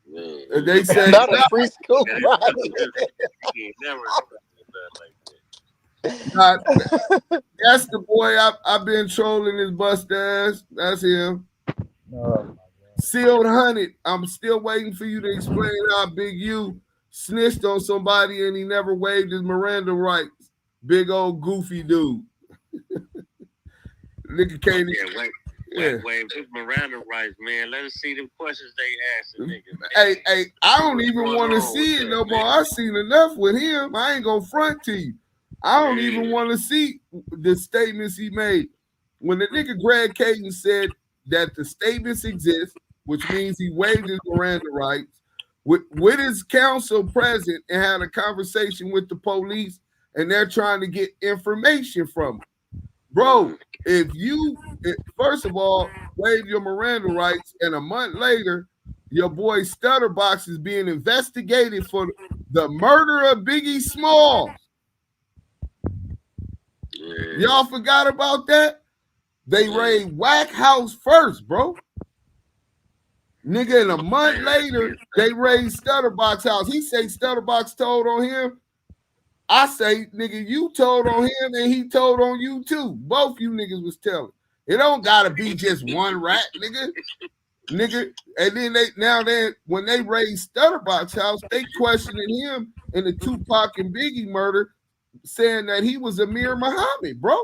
Man. They say not a preschool riot. He ain't never like that. That's the boy I've been trolling his bust ass. That's him. Sealed 100. I'm still waiting for you to explain how Big U snitched on somebody and he never waived his Miranda rights. Big old goofy dude. Nigga can't wave his Miranda rights, man. Let us see them questions they ask the nigga, man. Hey, I don't even want to see it no more. I seen enough with him. I ain't gonna front to you. I don't even want to see the statements he made. When the nigga Greg Caden said that the statements exist, which means he waived his Miranda rights, with his counsel present and had a conversation with the police, and they're trying to get information from him. Bro, if first of all, waive your Miranda rights, and a month later, your boy Stutterbox is being investigated for the murder of Biggie Smalls. Y'all forgot about that? They raid Whack House first, bro. Nigga, and a month later, they raid Stutterbox house. He say Stutterbox told on him. I say, nigga, you told on him and he told on you too. Both you niggas was telling. It don't gotta be just one rat, nigga. And then when they raised Stutterbox house, they questioning him in the Tupac and Biggie murder, saying that he was Amir Muhammad, bro.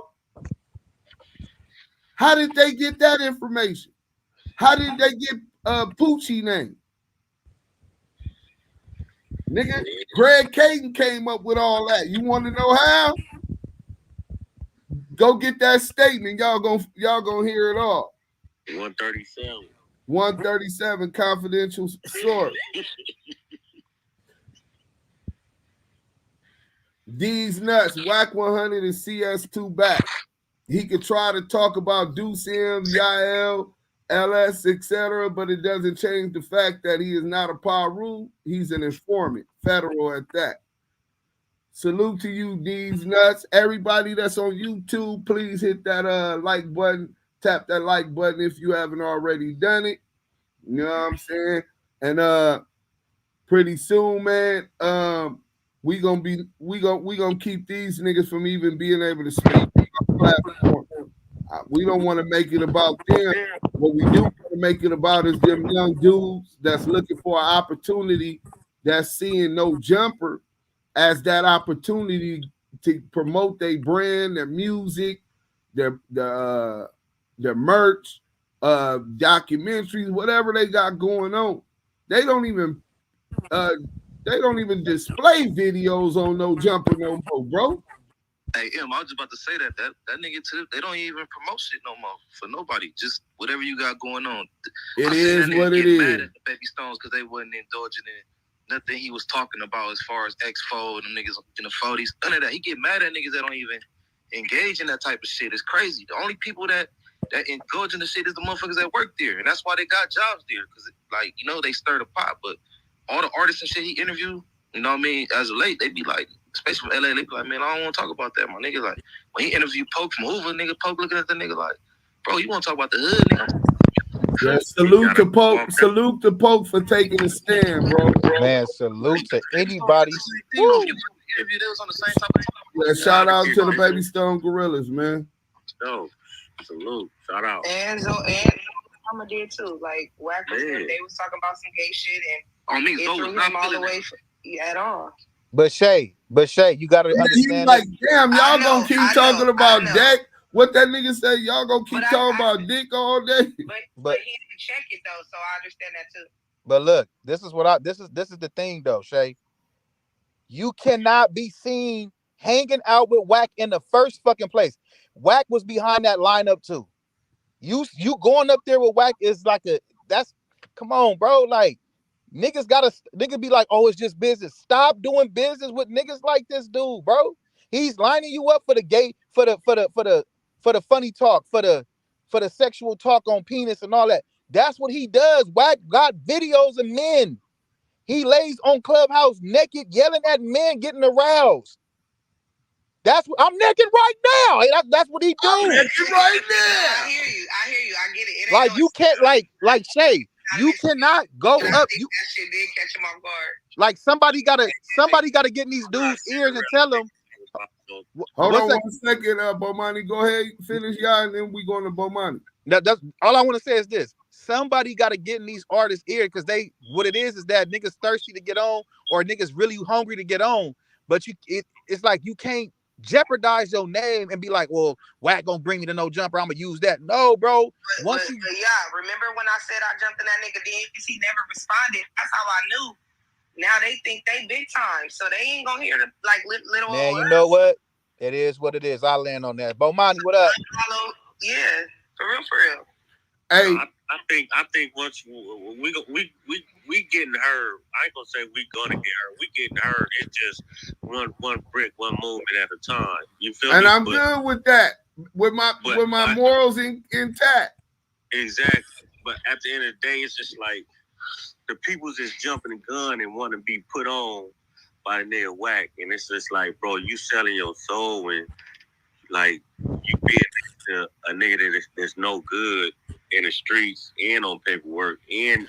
How did they get that information? How did they get Poochie name? Nigga, Greg Caden came up with all that. You want to know how? Go get that statement. Y'all gonna hear it all. 137. 137 confidential source. These nuts, Whack 100 and CS2 back. He could try to talk about Deuce M, Yael, LS, etc., but it doesn't change the fact that he is not a Paru. He's an informant, federal at that. Salute to you, these nuts. Everybody that's on YouTube, please hit that like button. Tap that like button if you haven't already done it. You know what I'm saying? And pretty soon, man, we gonna keep these niggas from even being able to speak on the platform. We don't want to make it about them. What we do want to make it about is them young dudes that's looking for an opportunity, that's seeing No Jumper as that opportunity to promote their brand, their music, their merch, documentaries, whatever they got going on. They don't even display videos on No Jumper no more, bro. Hey, I was just about to say that nigga too. They don't even promote shit no more for nobody. Just whatever you got going on. It is what it is. Mad at the Baby Stones because they wasn't indulging in nothing he was talking about as far as X-Fold and them niggas in the 40s. None of that. He get mad at niggas that don't even engage in that type of shit. It's crazy. The only people that indulge in the shit is the motherfuckers that work there, and that's why they got jobs there. Because they stir the pot. But all the artists and shit he interviewed, you know what I mean? As of late, they be like, especially from LA, they be like, man, I don't want to talk about that, my nigga. Like, when he interviewed Poke from Hoover, nigga, Poke looking at the nigga like, bro, you want to talk about the hood, nigga? Yeah, salute to Poke for taking a stand, bro. Man, salute to anybody. Yeah, shout out to the Baby Stone Gorillas, man. Yo, salute, shout out. And Mama did too. Like, Whack was there, they was talking about some gay shit, and it threw him all the way at all. But Shay, you gotta understand. Like, damn, y'all gonna keep talking about Deck. What that nigga say? Y'all gonna keep talking about dick all day? But he didn't check it though, so I understand that too. But look, this is the thing though, Shay. You cannot be seen hanging out with Whack in the first fucking place. Whack was behind that lineup too. You going up there with Whack is like Come on, bro. Like, niggas be like, oh, it's just business. Stop doing business with niggas like this dude, bro. He's lining you up for the funny talk, for the sexual talk on penis and all that. That's what he does. Wack got videos of men. He lays on Clubhouse naked, yelling at men, getting aroused. That's what I'm naked right now. That's what he do. I'm naked right now. I hear you. I get it. It ain't Like no you can't like Shay. You cannot go I up. think You that shit did catch him off guard. like somebody gotta get in these dudes' ears and tell them. Hold on 1 second, Bomani. Go ahead, finish y'all, and then we going to Bomani. That's all I want to say is this. Somebody got to get in these artists' ear because what it is that niggas thirsty to get on or niggas really hungry to get on. But it's like you can't jeopardize your name and be like, well, Wack gonna bring me to no jumper. I'm gonna use that. No, bro. But remember when I said I jumped in that nigga DMs? He never responded. That's how I knew. Now they think they big time, so they ain't gonna hear the like little. Man, you know what? It is what it is. I land on that. Bomani, what up? Yeah, for real. Hey, no, I think once we getting her, I ain't gonna say we gonna get her. We getting her. It's just one brick, one movement at a time. You feel me? And I'm good with that. With my morals intact. Exactly. But at the end of the day, it's just like the people's just jumping the gun and want to be put on by the nigga Wack, and it's just like, bro, you selling your soul and like you being to a nigga that's no good in the streets and on paperwork and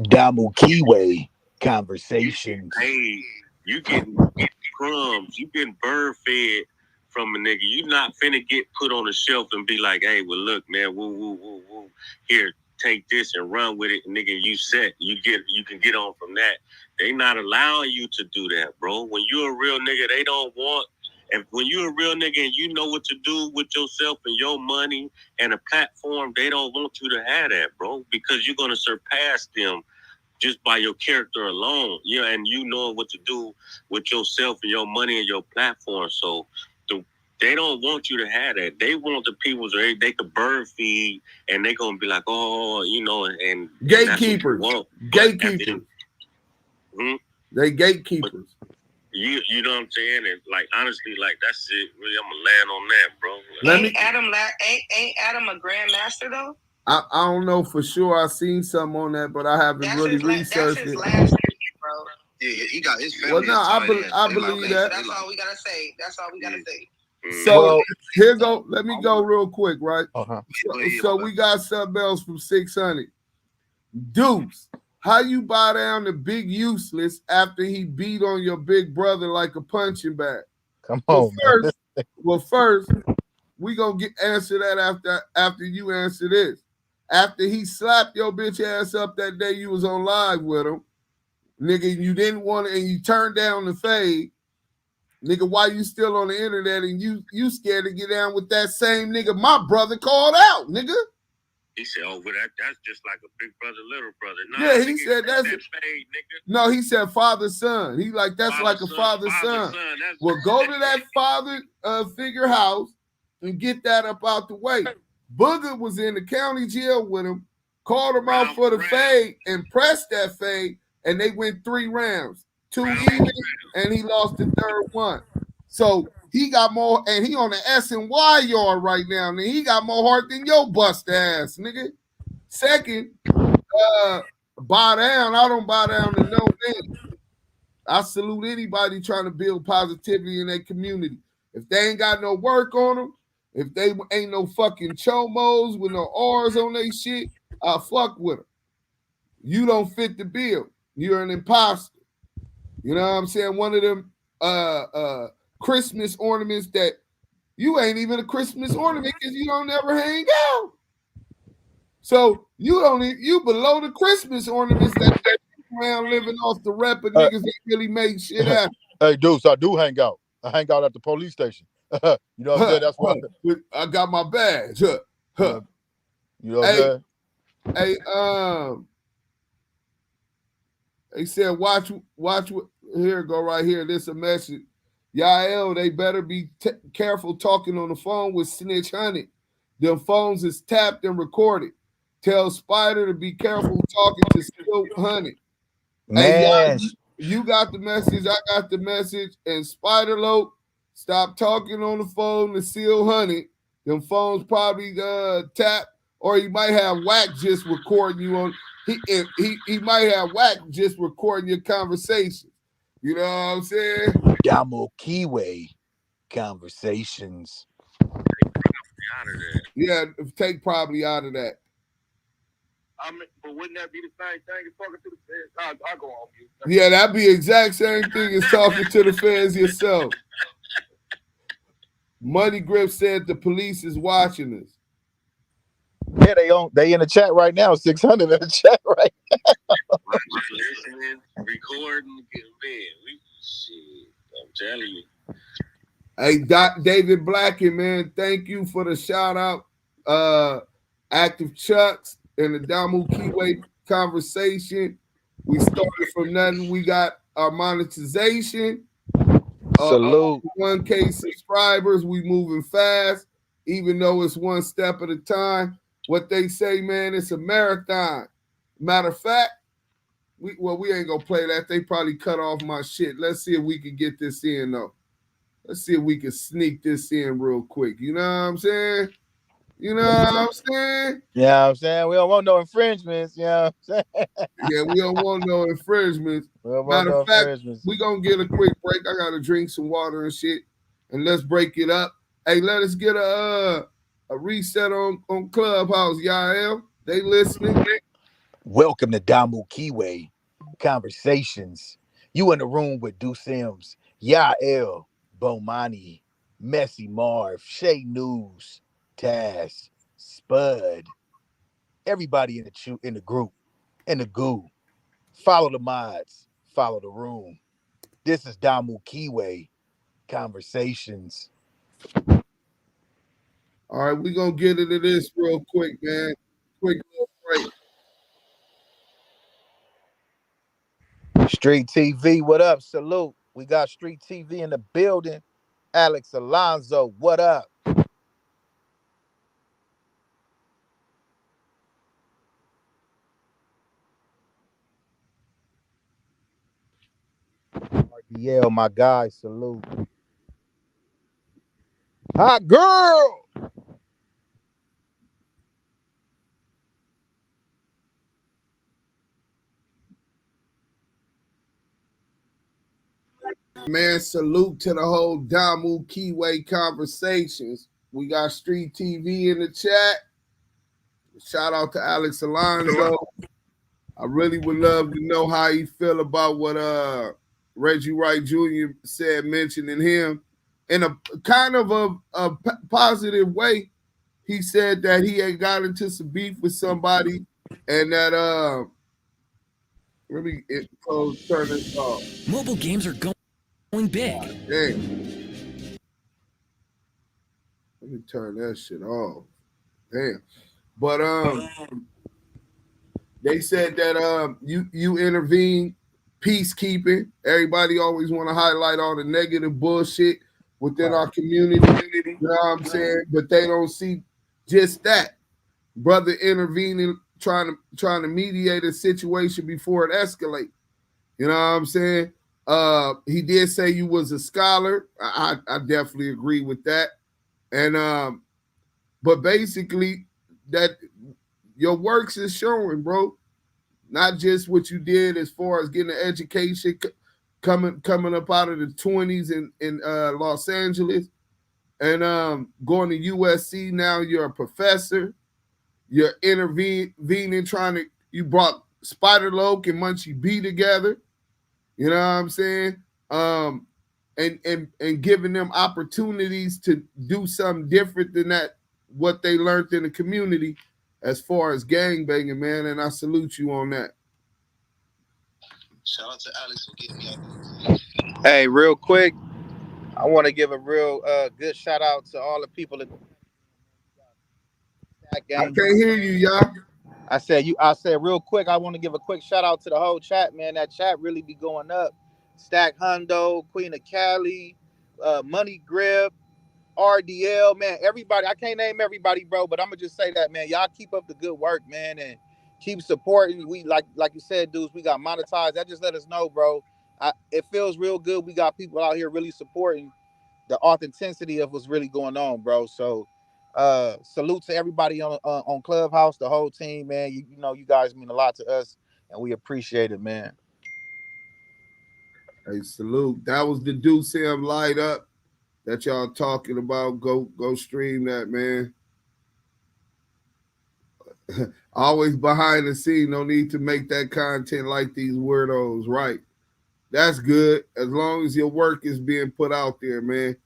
Damu Kiwi conversations. Hey, you getting crumbs, you getting bird fed from a nigga. You not finna get put on the shelf and be like, hey, well look, man, woo, here, take this and run with it, nigga. You set, you can get on from that. They not allowing you to do that, bro. When you're a real nigga, they don't want. And when you're a real nigga and you know what to do with yourself and your money and a platform, they don't want you to have that, bro, because you're gonna surpass them just by your character alone. Yeah, and you know what to do with yourself and your money and your platform. So they don't want you to have that. They want the people so they could bird feed and they gonna be like, oh, you know, and gatekeepers. Gatekeepers. They gatekeepers. You know what I'm saying? And like honestly, like that's it. Really, I'm gonna land on that, bro. Ain't Adam a grandmaster though? I don't know for sure. I seen something on that, but I haven't really researched it. Last year, bro. Yeah, he got his family. Well, no, I believe that. That's all we gotta say. So here go. Let me go real quick, right? Uh-huh. So we got something else from 600. Deuce, how you buy down the big useless after he beat on your big brother like a punching bag? Come on. First, we gonna answer that after you answer this. After he slapped your bitch ass up that day you was on live with him, nigga, you didn't want it and you turned down the fade. Nigga, why you still on the internet and you scared to get down with that same nigga my brother called out, nigga? He said, oh, well, that's just like a big brother, little brother. Nah, yeah, he nigga, said that's that fade, nigga. No, he said father-son. He like, that's like a father-son. Well, go to that father figure house and get that up out the way. Booger was in the county jail with him, called him out for the fade and pressed that fade, and they went 3 rounds. 2 even, and he lost the 3rd one. So he got more, and he on the S&Y yard right now, and he got more heart than your bust ass, nigga. Second, bow down. I don't bow down to no nigga. I salute anybody trying to build positivity in their community. If they ain't got no work on them, if they ain't no fucking chomos with no R's on their shit, I fuck with them. You don't fit the bill. You're an imposter. You know what I'm saying? One of them Christmas ornaments that you ain't even a Christmas ornament because you don't never hang out. So you below the Christmas ornaments that around living off the rep of niggas that really make shit happen. Hey, Deuce, I do hang out. I hang out at the police station. You know what I'm saying? That's why I got my badge. You know what I'm saying? Hey, they said, watch. Here, go right here. This a message. Yael, they better be careful talking on the phone with Snitch Honey. Them phones is tapped and recorded. Tell Spider to be careful talking to Silk Honey. Hey, Man, y'all, you got the message. I got the message. And Spider Loke, stop talking on the phone to Seal Honey. Them phones probably tapped, or he might have Whack just recording you on. He might have Whack just recording your conversation. You know what I'm saying? Damo Kiwi conversations. Yeah, take probably out of that. I mean, but wouldn't that be the same thing as talking to the feds? I'll go on mute. Yeah, that'd be the exact same thing as talking to the feds yourself. Money Grip said the police is watching us. Yeah, they in the chat right now. 600 in the chat right now. Listening, recording, getting bed. Shit, I'm telling you. Hey, David Blacken, man, thank you for the shout out. Active Chucks and the Damu Kiwi conversation. We started from nothing. We got our monetization. Salute. 1K subscribers. We moving fast, even though it's one step at a time. What they say, man, it's a marathon. Matter of fact, we ain't gonna play that. They probably cut off my shit. Let's see if we can get this in though. Let's see if we can sneak this in real quick. You know what I'm saying? You know what I'm saying? Yeah, I'm saying we don't want no infringements. Yeah, Yeah, we don't want no infringements. Matter of fact, we gonna get a quick break. I gotta drink some water and shit, and let's break it up. Hey, let us get a reset on Clubhouse, y'all. They listening. Welcome to Damu Kiwi conversations. You in the room with Deuce Sims, Yael, Bomani, Messy Marv, Shay News, Taz, Spud. Everybody in the group, in the goo. Follow the mods, follow the room. This is Damu Kiwi conversations. All right, we gonna get into this real quick, man. Quick little break. Street TV, what up? Salute. We got Street TV in the building. Alex Alonzo, what up? RDL, my guy, salute. Hot girl. Man, salute to the whole Damu Kiwi conversations. We got Street TV in the chat. Shout out to Alex Alonzo. I really would love to know how he feel about what Reggie Wright Jr. said, mentioning him in a kind of a positive way. He said that he had got into some beef with somebody, and that let me turn this off. Mobile games are going big. Damn. Let me turn that shit off. Damn. But they said that you intervene, peacekeeping. Everybody always want to highlight all the negative bullshit within our community. You know what I'm saying? But they don't see just that. Brother intervening, trying to mediate a situation before it escalates. You know what I'm saying? He did say you was a scholar. I definitely agree with that. And but basically that your works is showing, bro. Not just what you did as far as getting an education, coming up out of the 20s in Los Angeles, and going to USC. Now you're a professor. You're intervening, you brought Spider Loke and Munchie B together. You know what I'm saying? And giving them opportunities to do something different than that, what they learned in the community as far as gangbanging, man. And I salute you on that. Shout out to Alex for getting me out there. Hey, real quick, I want to give a real good shout out to all the people that I can't hear you, y'all. I said real quick, I want to give a quick shout out to the whole chat, man. That chat really be going up. Stack Hundo, Queen of Cali, Money Grip, RDL, man, everybody. I can't name everybody, bro, but I'm gonna just say that, man. Y'all keep up the good work, man, and keep supporting. We like you said, dudes. We got monetized. That just let us know, bro. It feels real good. We got people out here really supporting the authenticity of what's really going on, bro. So, salute to everybody on Clubhouse, the whole team, man. You know, you guys mean a lot to us, and we appreciate it, man. Hey, salute. That was the Do Sam Light Up that y'all talking about. Go stream that, man. Always behind the scene. No need to make that content like these weirdos, right? That's good. As long as your work is being put out there, man.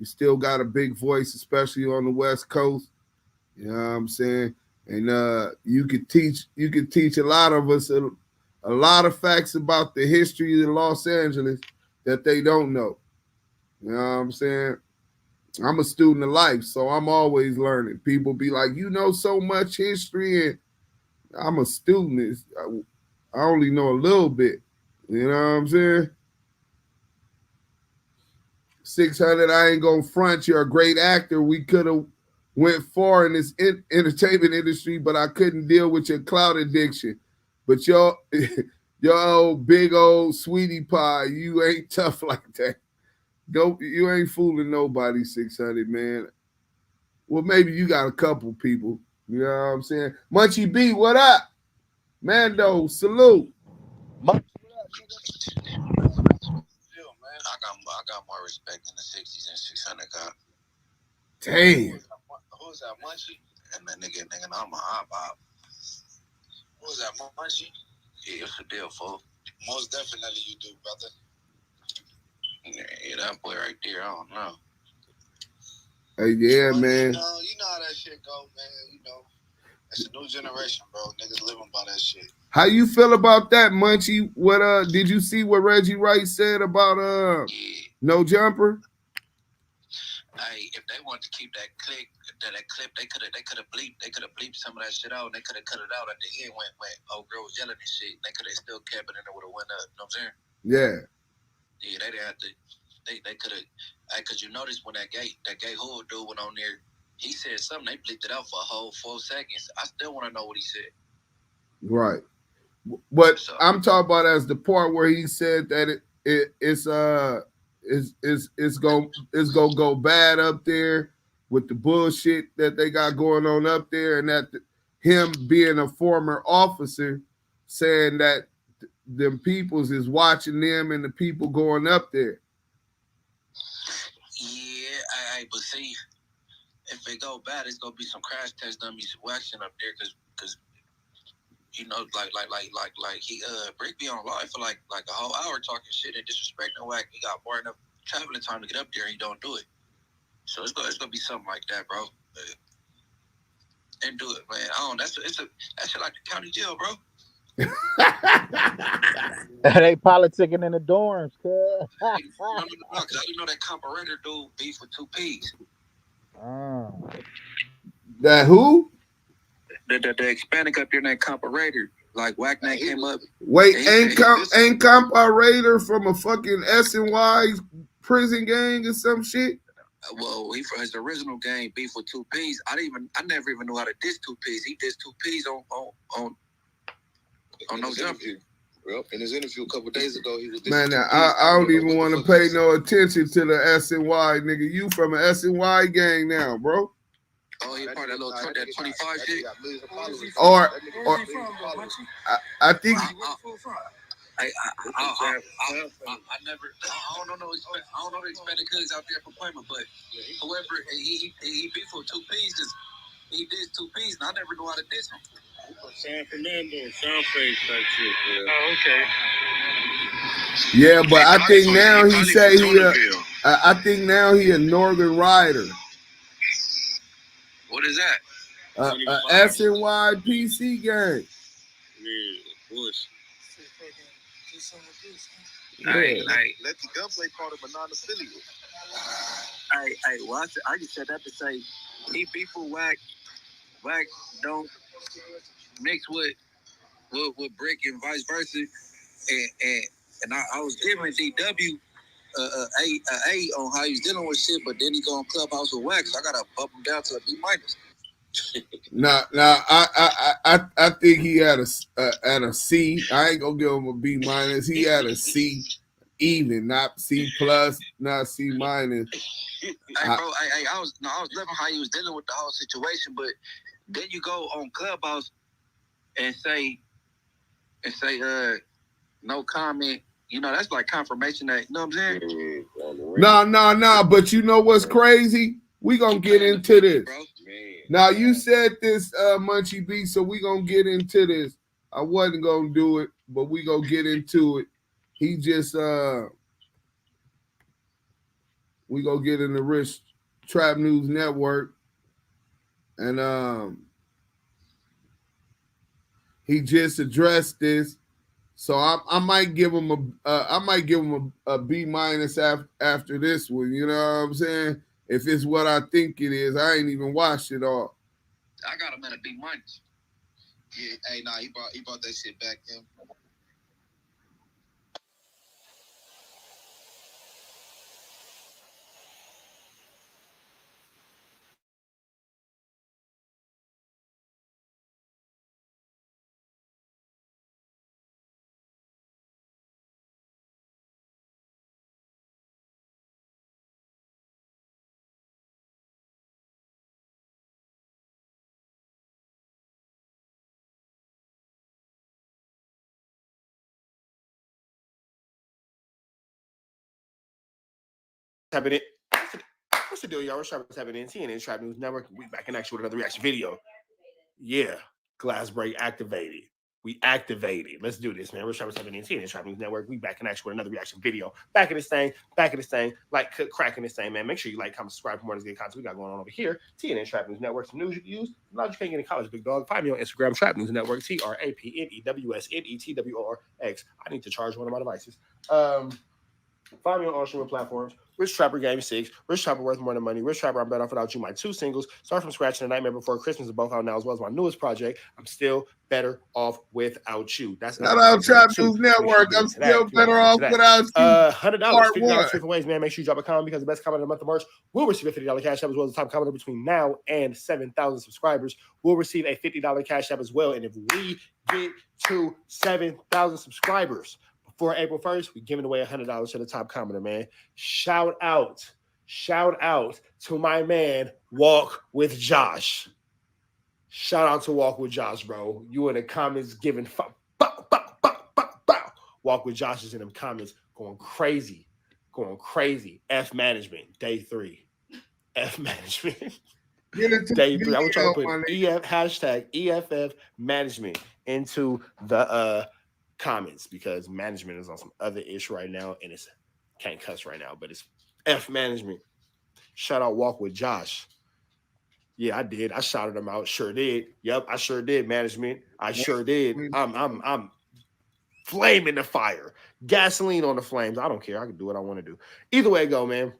You still got a big voice, especially on the West Coast. You know what I'm saying? And you could teach a lot of us a lot of facts about the history of Los Angeles that they don't know. You know what I'm saying? I'm a student of life, so I'm always learning. People be like, you know so much history, and I'm a student. I only know a little bit. You know what I'm saying? 600, I ain't gonna front. You're a great actor. We could have went far in this entertainment industry, but I couldn't deal with your clout addiction. But your old big old sweetie pie, you ain't tough like that. You ain't fooling nobody, 600, man. Well, maybe you got a couple people. You know what I'm saying? Munchie B, what up? Mando, salute. I got more respect in the 60s and 600 got. Damn. Who was that, Munchie? And that nigga, I'm a hot bop. Who was that, Munchie? Yeah, it's a deal, fool. Most definitely you do, brother. Yeah, that boy right there, I don't know. Hey, yeah, man. You know how that shit go, man. You know, it's a new generation, bro. Niggas living by that shit. How you feel about that, Munchie? What did you see what Reggie Wright said about No Jumper? Hey, if they wanted to keep that clip, they could have bleeped some of that shit out. They could have cut it out at the end when old girl was yelling and shit. They could have still kept it and it would have went up. You know what I'm saying? Yeah. Yeah, they didn't have to. They could have. Cause you notice when that gay hood dude went on there, he said something. They bleeped it out for a whole 4 seconds. I still want to know what he said. Right. But so, I'm talking about as the part where he said that it's gonna go bad up there with the bullshit that they got going on up there, and that him being a former officer saying that them peoples is watching them and the people going up there. Yeah, but see, if it go bad, it's gonna be some crash test dummies waxing up there, cause you know, like he Brick be on live for like a whole hour talking shit and disrespecting whack. He got more enough traveling time to get up there and he don't do it. So it's gonna be something like that, bro. And do it, man. That's shit like the county jail, bro. They politicking in the dorms, cuz. No, because I know that comparator dude beef with 2 P's. That who? The Hispanic up there in that comparator. Like Whackman came up. Wait, ain't comparator from a fucking SNY prison gang or some shit? Well, he for his original game beef with 2 P's. I never even knew how to diss 2 P's. He dissed 2 P's on No Jumper. Well, in his interview a couple days ago, he was dissing. Man, I don't even want to pay no attention to the SNY, nigga. You from an SNY gang now, bro? Oh, he part of that little 25 shit. Or I think. I don't know the Hispanic kids out there for Plymouth, but however, he beef with 2 P's because he did 2 P's, and I never knew how to diss him. San Fernando, Soundface type shit. Yeah. Oh, okay. Yeah, but I think now he say I think now he a Northern Rider. What is that? SNY PC gang. Yeah, bush. Hey, let the gunplay called him a non-affiliate. Well, I just said that to say he beef with Whack. Whack don't mix with Brick and vice versa. And I was giving DW A on how he's dealing with shit, but then he go on Clubhouse with wax. I gotta bump him down to a B minus. I think he had a C. I ain't gonna give him a B minus. He had a C, even, not C plus, not C minus. Hey, bro, I was loving how he was dealing with the whole situation, but then you go on Clubhouse and say, no comment. You know, that's like confirmation that, you know what I'm saying? No. But you know what's crazy? We gonna get into this. Now you said this, Munchie B, so we gonna get into this. I wasn't gonna do it, but we gonna get into it. He just we gonna get in the Rich Trap News Network, and he just addressed this. So I might give him a B minus after this one. You know what I'm saying? If it's what I think it is, I ain't even watched it all. I got him at a B minus. Yeah, hey, nah, he brought that shit back in. Tapping it. What's the deal, y'all? We're tapping in TNN Trap News Network. We back in action with another reaction video. Yeah, glass break activated. We activated. Let's do this, man. We're tapping in TNN Trap News Network. We back in action with another reaction video. Back in this thing. Like cracking this thing, man. Make sure you like, comment, subscribe for more of this good content we got going on over here. TNN Trap News Network. Some news you can use. Knowledge you can't get in college, big dog. Find me on Instagram, Trap News Network. TRAPNEWSNETWORX. I need to charge one of my devices. Find me on all streaming platforms. Rich Trapper Game 6. Rich Trapper Worth More Than Money. Rich Trapper I'm Better Off Without You. My 2 singles. Start From Scratch and The Nightmare Before Christmas are both out now, as well as my newest project, I'm Still Better Off Without You. That's Shout out Trap News Network. I'm still better off without you. $100, Part $50 one. different ways, man. Make sure you drop a comment because the best comment of the month of March will receive a $50 cash app, as well as the top commenter between now and 7,000 subscribers will receive a $50 cash app as well. And if we get to 7,000 subscribers before April 1st, we're giving away $100 to the top commenter, man. Shout out to my man, Walk with Josh. Shout out to Walk with Josh, bro. You in the comments giving Walk with Josh is in them comments going crazy. F management, day 3. F management. Day 3. I was trying to put hashtag EFF management into the comments because management is on some other issue right now and it's can't cuss right now, but it's F management. Shout out Walk with Josh. Yeah, I did. I shouted him out. Sure did. Yep, I sure did, management. I sure did. I'm flaming the fire. Gasoline on the flames. I don't care. I can do what I want to do. Either way it go, man.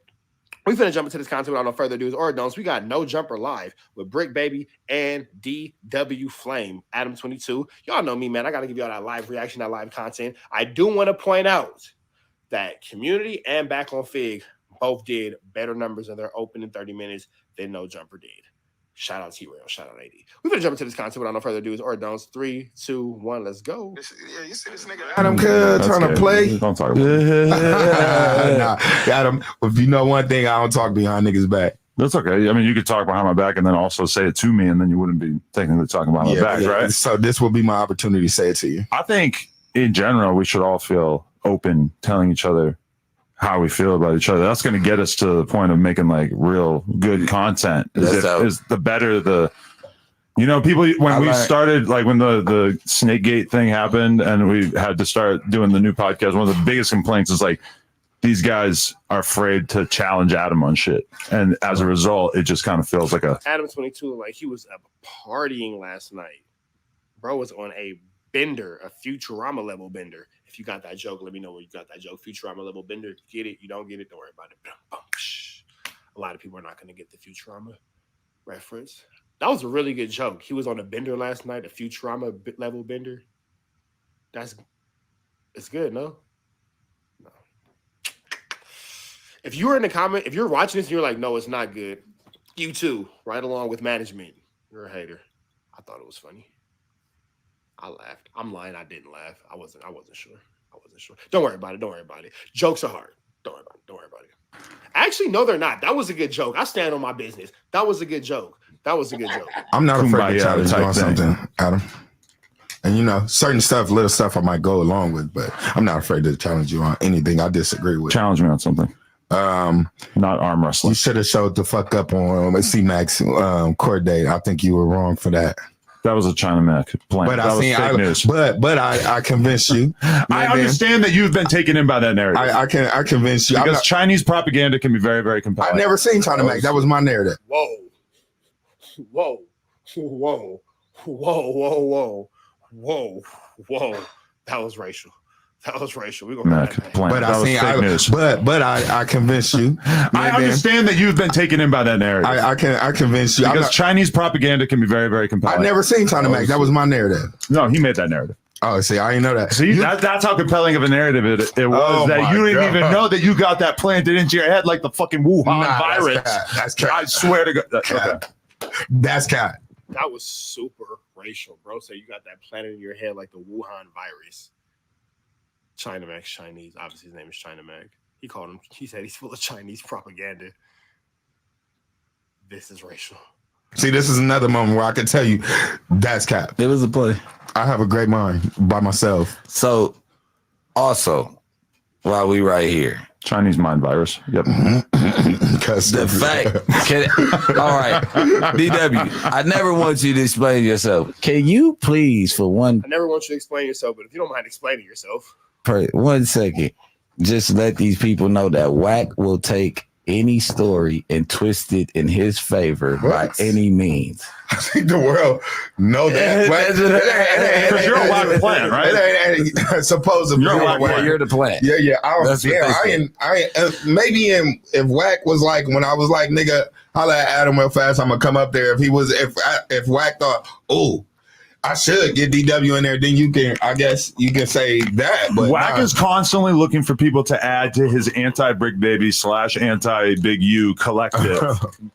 We finna jump into this content without no further do's or don'ts. We got No Jumper live with Brick Baby and DW Flame. Adam 22. Y'all know me, man. I gotta give y'all that live reaction, that live content. I do want to point out that Community and Back on Fig both did better numbers in their opening 30 minutes than No Jumper did. Shout out T-Rail. Shout out AD. We're going to jump into this content without no further do's or don'ts. 3, 2, 1, let's go. Yeah, you see this nigga Adam trying to play. Don't talk about it. Nah, Adam, if you know one thing, I don't talk behind niggas' back. That's okay. I mean, you could talk behind my back and then also say it to me, and then you wouldn't be technically talking behind my back, right? So this will be my opportunity to say it to you. I think, in general, we should all feel open telling each other how we feel about each other. That's going to get us to the point of making like real good content. Is the better the, you know, people, when we started, like when the Snakegate thing happened and we had to start doing the new podcast, one of the biggest complaints is like, these guys are afraid to challenge Adam on shit. And as a result, it just kind of feels like a... Adam 22, like he was partying last night. Bro was on a bender, a Futurama level bender. If you got that joke, let me know where you got that joke. Futurama level bender. Get it? You don't get it? Don't worry about it. A lot of people are not going to get the Futurama reference. That was a really good joke. He was on a bender last night, a Futurama level bender. It's good, no? No. If you're in the comment, if you're watching this and you're like, no, it's not good, you too, right along with management. You're a hater. I thought it was funny. I laughed. I'm lying. I didn't laugh. I wasn't sure. Don't worry about it. Jokes are hard. Don't worry about it. Actually, no, they're not. That was a good joke. I stand on my business. That was a good joke. I'm not afraid to challenge you on something, Adam. And certain stuff, little stuff I might go along with, but I'm not afraid to challenge you on anything I disagree with. Challenge me on something. Not arm wrestling. You should have showed the fuck up on C-Max court date. I think you were wrong for that. That was a China Mac plan. But that was fake news. But I convinced you. I understand that you've been taken in by that narrative. I convinced you. Because Chinese propaganda can be very, very compelling. I've never seen China Mac. That was my narrative. Whoa. That was racial. We're gonna but I convinced you. I understand that you've been taken in by that narrative. I convinced you. Because Chinese propaganda can be very, very compelling. I've never seen China Mac. That was my narrative. No, he made that narrative. Oh, see, I didn't know that. See, that's how compelling of a narrative it was that you didn't even know that you got that planted into your head like the fucking Wuhan virus. That's cat. I swear to God. That's cat. That was super racial, bro. So you got that planted in your head like the Wuhan virus. China Mac's Chinese. Obviously, his name is China Mac. He said he's full of Chinese propaganda. This is racial. See, this is another moment where I can tell you that's cap. It was a play. I have a great mind by myself. So, also, while we right here, Chinese mind virus. Yep. The fact. All right, DW. I never want you to explain yourself. Can you please, for one? I never want you to explain yourself, but if you don't mind explaining yourself, for 1 second, just let these people know that Wack will take any story and twist it in his favor by any means. I think the world know that. Because you're a Wack plant, right? Supposedly, you're the plant. Yeah. Maybe if Wack was like, when I was like, nigga, holla at Adam real fast, I'm gonna come up there. If Wack thought, oh, I should get DW in there, then I guess you can say that. But Wack is constantly looking for people to add to his anti-Brick Baby / anti-Big U collective.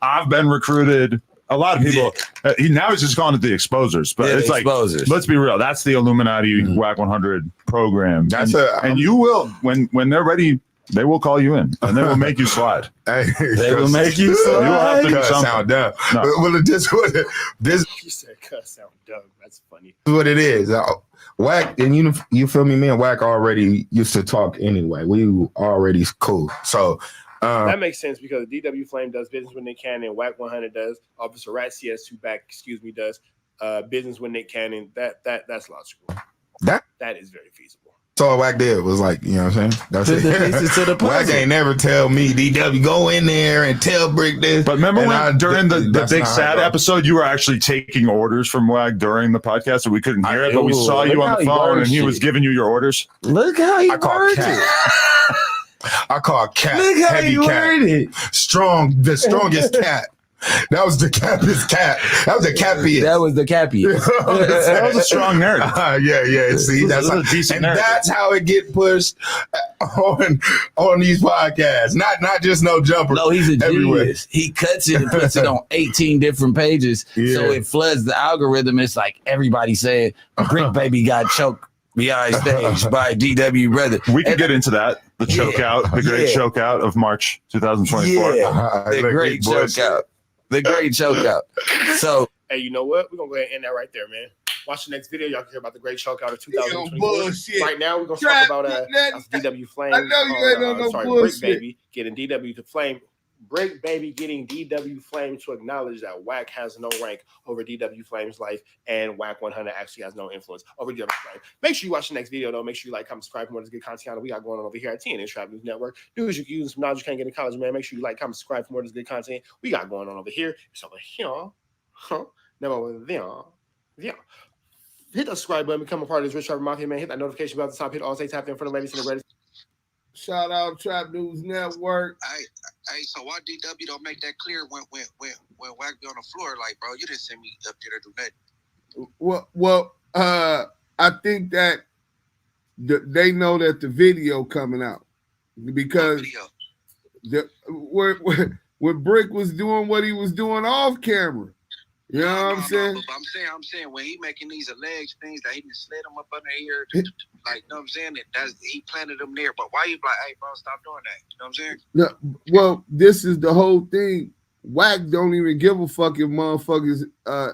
I've been recruited. A lot of people. Now he's just gone to the exposers, but it's like, let's be real. That's the Illuminati Wack 100 program. And you will, when they're ready, they will call you in and they will make you slide. They will make you slide. You will have to do something. Sound dumb. No. Well, this. You said cuss sound dumb. That's funny. What it is. Wack, and you feel me? Me and Wack already used to talk anyway. We already cool. So that makes sense because DW Flame does business with Nick Cannon. Wack 100 does. Officer Rat CS2 back, does business with Nick Cannon. That's logical. That is very feasible. So all Wack did was like, you know what I'm saying? That's it. Wack ain't never tell me, DW, go in there and tell Brick this. But remember when during the Big Sad episode, you were actually taking orders from Wack during the podcast, so we couldn't hear it, but we saw you on the phone and he was giving you your orders. Look how he worded it. I call cat. Look how heavy he worded it. Strong, the strongest cat. That was the capiest cat. That was the cappiest. That was the cappiest. That was a strong narrative. Yeah. See, that's a decent narrative. That's how it get pushed on these podcasts. Not just no jumper. No, he's a genius. He cuts it and puts it on 18 different pages, so it floods the algorithm. It's like everybody said, Brick Baby got choked behind stage by DW Brother. We can get into that. The choke out, the great choke out of March 2024. The great choke out. The great choke out. So, hey, you know what? We're going to go ahead and end that right there, man. Watch the next video. Y'all can hear about the great choke out of 2024. Right now, we're going to talk about DW Flame. I know you ain't on no bullshit. Brick Baby getting DW to Flame. Brick Baby getting DW Flame to acknowledge that Wack has no rank over DW Flame's life and Wack 100 actually has no influence over DW Flame. Make sure you watch the next video, though. Make sure you like, comment, subscribe for more of this good content we got going on over here at TNN Trap News Network. Do as you can use some knowledge you can't get in college, man. Make sure you like, comment, subscribe for more of this good content we got going on over here. It's over here. Never over there. Yeah. Hit the subscribe button, become a part of this Rich Trapper Mafia, man. Hit that notification bell at the top. Hit all say tap in for the latest and the greatest. Shout out Trap News Network. Hey, so why DW don't make that clear when Wack be on the floor? Like, bro, you didn't send me up there to do nothing. Well, I think that they know that the video coming out because When Brick was doing what he was doing off camera. You know what I'm saying? But I'm saying when he making these alleged things that he just slid him up under here, like, you know what I'm saying? He planted them there. But why you like, hey, bro, stop doing that? You know what I'm saying? No, well, this is the whole thing. Wack don't even give a fuck if motherfuckers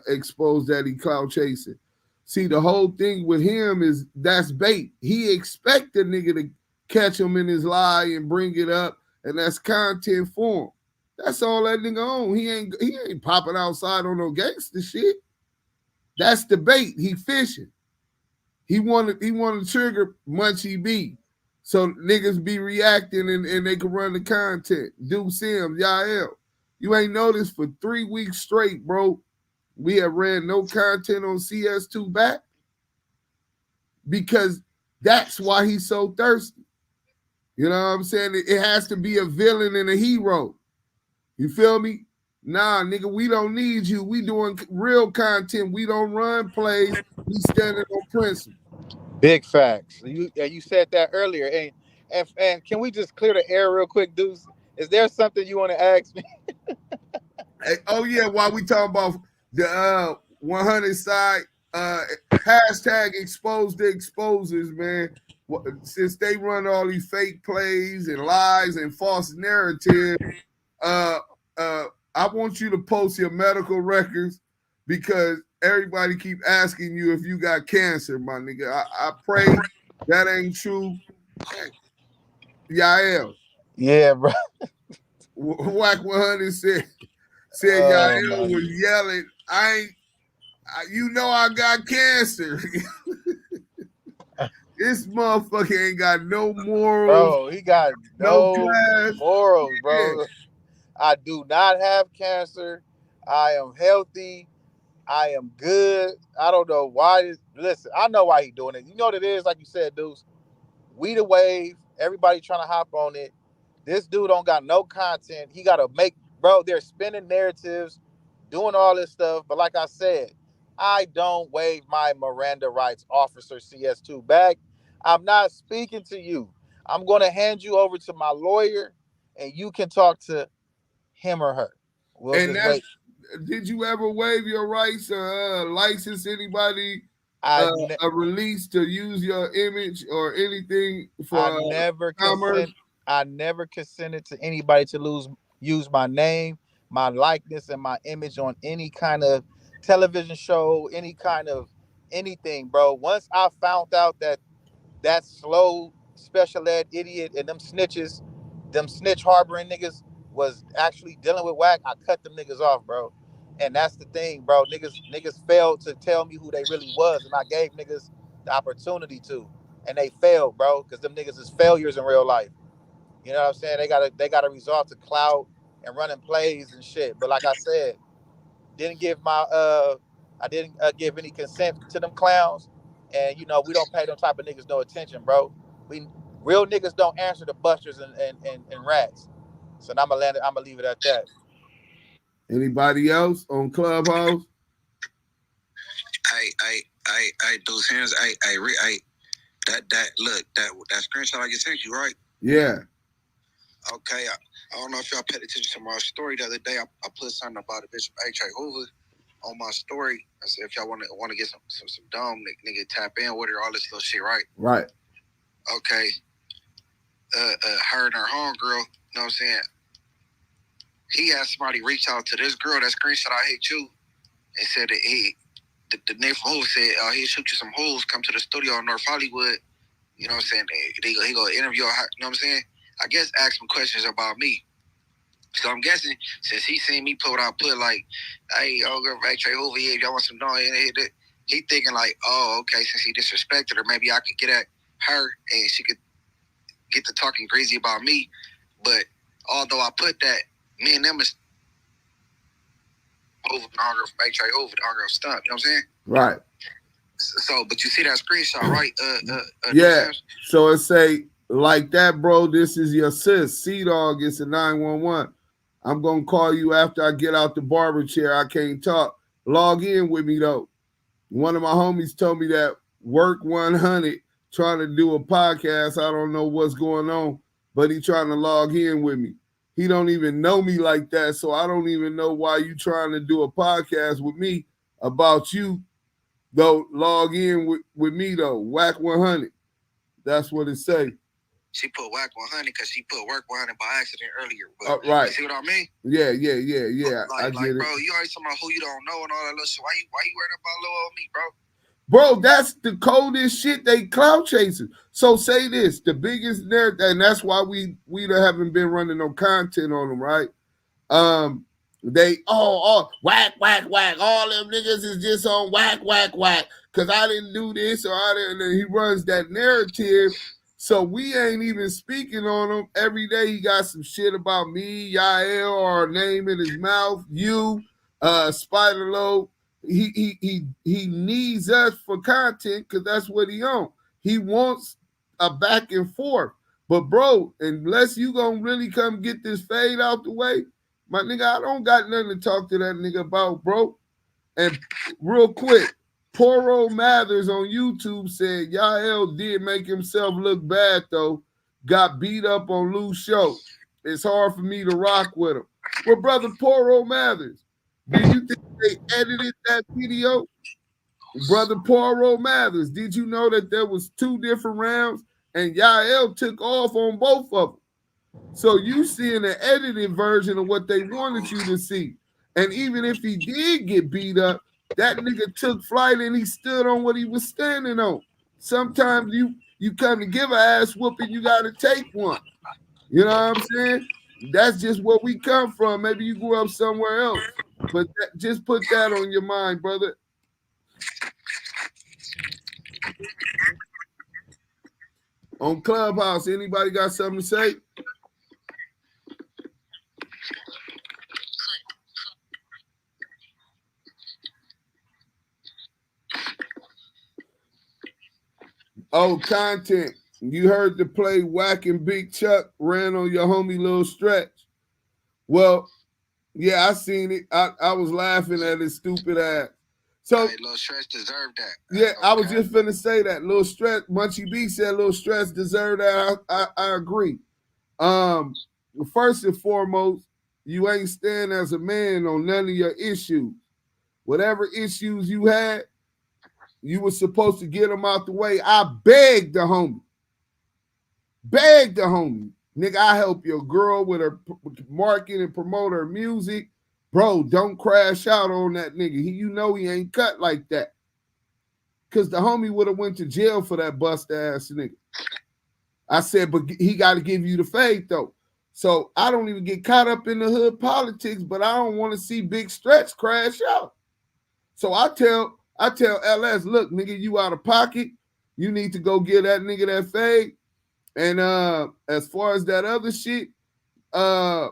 expose that he clout chasing. See, the whole thing with him is that's bait. He expect the nigga to catch him in his lie and bring it up, and that's content for him. That's all that nigga on. He ain't popping outside on no gangster shit. That's the bait. He fishing. He wanted to trigger Munchie B. So niggas be reacting and they can run the content. Do Sims, Yael. You ain't noticed for 3 weeks straight, bro. We have ran no content on CS2 back because that's why he's so thirsty. You know what I'm saying? It has to be a villain and a hero. You feel me? Nah, nigga, we don't need you. We doing real content. We don't run plays. We standing on principle. Big facts. You said that earlier. And can we just clear the air real quick, Deuce? Is there something you want to ask me? Hey, oh yeah, while we talking about the 100 side, hashtag expose the exposers, man. Since they run all these fake plays and lies and false narratives, I want you to post your medical records because everybody keep asking you if you got cancer, my nigga. I pray that ain't true. Yael. Yeah, bro. Whack 100 said Yael was yelling, you know I got cancer. This motherfucker ain't got no morals. Bro, he got no morals, bro. Yeah. I do not have cancer. I am healthy. I am good. I don't know why. Listen, I know why he doing it. You know what it is, like you said, Deuce. We the wave. Everybody trying to hop on it. This dude don't got no content. He got to make, bro, they're spinning narratives, doing all this stuff. But like I said, I don't waive my Miranda rights, Officer CS2 back. I'm not speaking to you. I'm going to hand you over to my lawyer, and you can talk to him or her. We'll just wait. Did you ever waive your rights or license anybody a release to use your image or anything for I never consented to anybody to use my name, my likeness, and my image on any kind of television show, any kind of anything, bro. Once I found out that slow special ed idiot and them snitches, them snitch harboring niggas was actually dealing with Wack, I cut them niggas off, bro. And that's the thing, bro. Niggas failed to tell me who they really was, and I gave niggas the opportunity to, and they failed, bro, because them niggas is failures in real life. You know what I'm saying? They gotta resort to clout and running plays and shit. But like I said, didn't give I didn't give any consent to them clowns, and you know we don't pay them type of niggas no attention, bro. Real niggas don't answer to busters and rats. So I'm gonna leave it at that. Anybody else on Clubhouse? I those hands. That screenshot I just sent you, right? Yeah. Okay. I don't know if y'all paid attention to my story the other day. I put something about a Bishop H.A. Hoover on my story. I said if y'all want to get some dumb nigga tap in with her, all this little shit, right? Right. Okay. Her and her homegirl, you know what I'm saying? He had somebody reach out to this girl that screenshot I hate you and said that the name from Hoover said he'll shoot you some holes, come to the studio in North Hollywood. You know what I'm saying? He go interview her, you know what I'm saying? I guess ask some questions about me. So I'm guessing since he seen me put like, hey, girl, Trey Hoover, yeah, if y'all want some dog, he thinking like, oh, okay, since he disrespected her, maybe I could get at her and she could get to talking crazy about me. But although I put that, me and them is over the hunger from Trey Hoover, the hunger of Stump, you know what I'm saying? Right. So, but you see that screenshot, right? Yeah. So it say like that, bro. This is your sis. C-Dog. It's a 911. I'm gonna call you after I get out the barber chair. I can't talk. Log in with me though. One of my homies told me that Work 100 trying to do a podcast. I don't know what's going on, but he trying to log in with me. he don't even know me like that. So I don't even know why you trying to do a podcast with me about you. Though log in with me though. Whack 100. That's what it say. She put whack 100 because she put work 100 by accident earlier. But right. You see what I mean? Yeah. I get it. Bro, you always talking about who you don't know and all that little shit. Why you worried about little old me, bro? Bro, that's the coldest shit. They clout chasing. So say this, the biggest narrative, and that's why we haven't been running no content on them, right? They whack. All them niggas is just on whack. Cause I didn't do this or I didn't. And he runs that narrative. So we ain't even speaking on him. Every day he got some shit about me, Yael, or name in his mouth, you, Spider Low. He needs us for content because that's what he on. He wants a back and forth. But bro, unless you gonna really come get this fade out the way, my nigga, I don't got nothing to talk to that nigga about, bro. And real quick, Poro Mathers on YouTube said Yael did make himself look bad though. Got beat up on Lou's show. It's hard for me to rock with him. Well, brother Poro Mathers, do you think they edited that video? Brother Poro Mathers, did you know that there was 2 different rounds and Yael took off on both of them? So you seeing an edited version of what they wanted you to see. And even if he did get beat up, that nigga took flight and he stood on what he was standing on. Sometimes you come to give an ass whooping, you got to take one. You know what I'm saying? That's just where we come from. Maybe you grew up somewhere else. But just put that on your mind, brother. On Clubhouse, anybody got something to say? Oh, content. You heard the play Whack and Big Chuck ran on your homie Lil Stretch. Well, yeah, I seen it. I was laughing at his stupid ass. So Lil Stretch deserved that. Yeah, I was just finna say that. Lil Stretch, Munchie B said Lil Stretch deserved that. I agree. First and foremost, you ain't stand as a man on none of your issues. Whatever issues you had, you were supposed to get them out the way. I begged the homie. Nigga, I help your girl with her marketing and promote her music. Bro, don't crash out on that nigga. You know he ain't cut like that. Because the homie would have went to jail for that bust ass nigga. I said, but he got to give you the fade though. So I don't even get caught up in the hood politics, but I don't want to see Big Stretch crash out. So I tell LS, look, nigga, you out of pocket. You need to go get that nigga that fade. And as far as that other shit, I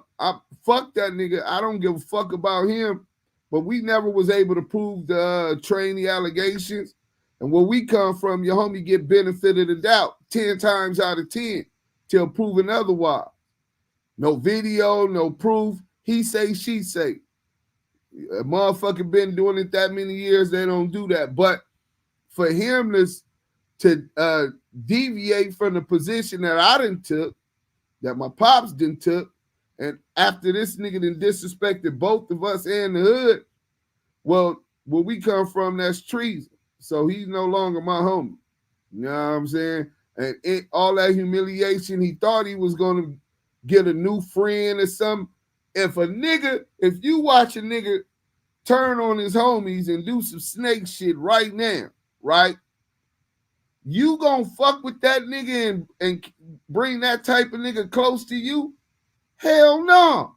fuck that nigga. I don't give a fuck about him. But we never was able to prove the trainee allegations. And where we come from, your homie get benefit of the doubt 10 times out of 10 till proven otherwise. No video, no proof. He say, she say. A motherfucker been doing it that many years, they don't do that. But for him to deviate from the position that I didn't took, that my pops didn't took, and after this nigga done disrespected both of us and the hood, well, where we come from, that's treason. So he's no longer my homie. You know what I'm saying? And all that humiliation, he thought he was going to get a new friend or something. If you watch a nigga turn on his homies and do some snake shit right now, right? You gonna fuck with that nigga and bring that type of nigga close to you? Hell no.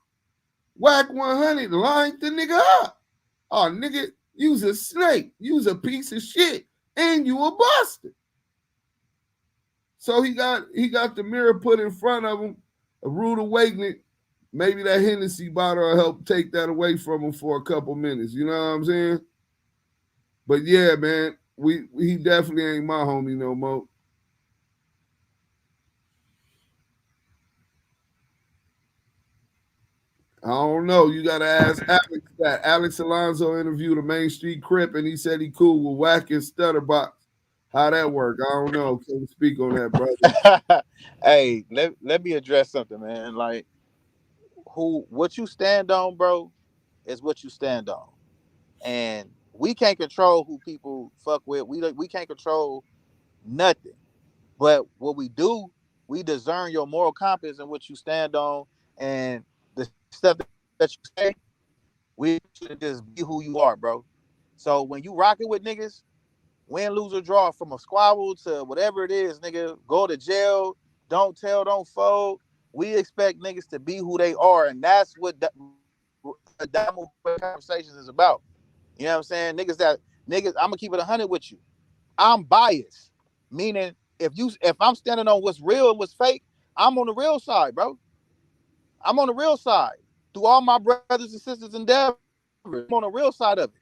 Whack 100 lined the nigga up. Oh, nigga, you's a snake. You's a piece of shit. And you a buster. So he got the mirror put in front of him, a rude awakening. Maybe that Hennessy bottle will help take that away from him for a couple minutes. You know what I'm saying? But yeah, man, he definitely ain't my homie no more. I don't know. You got to ask Alex that. Alex Alonso interviewed a Main Street Crip, and he said he cool with Whack and Stutterbox. How that work? I don't know. Can you speak on that, brother? Hey, let me address something, man. Like, what you stand on, bro, is what you stand on. And we can't control who people fuck with. We can't control nothing. But what we do, we discern your moral compass and what you stand on and the stuff that you say. We should just be who you are, bro. So when you rocking with niggas, win, lose, or draw, from a squabble to whatever it is, nigga, go to jail, don't tell, don't fold. We expect niggas to be who they are, and that's what the conversations is about. You know what I'm saying? Niggas, I'm gonna keep it 100 with you. I'm biased, meaning if I'm standing on what's real and what's fake, I'm on the real side, bro. I'm on the real side. Through all my brothers and sisters' endeavors, I'm on the real side of it.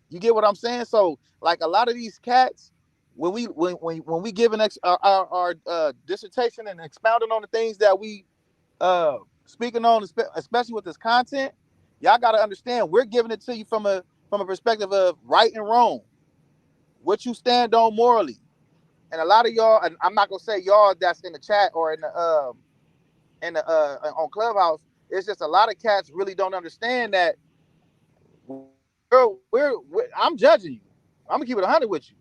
You get what I'm saying? So, like a lot of these cats, when we give our dissertation and expounding on the things that we speaking on, especially with this content, y'all got to understand we're giving it to you from a perspective of right and wrong, what you stand on morally. And a lot of y'all, and I'm not gonna say y'all that's in the chat or in the on Clubhouse, it's just a lot of cats really don't understand that I'm judging you. I'm gonna keep it 100 with you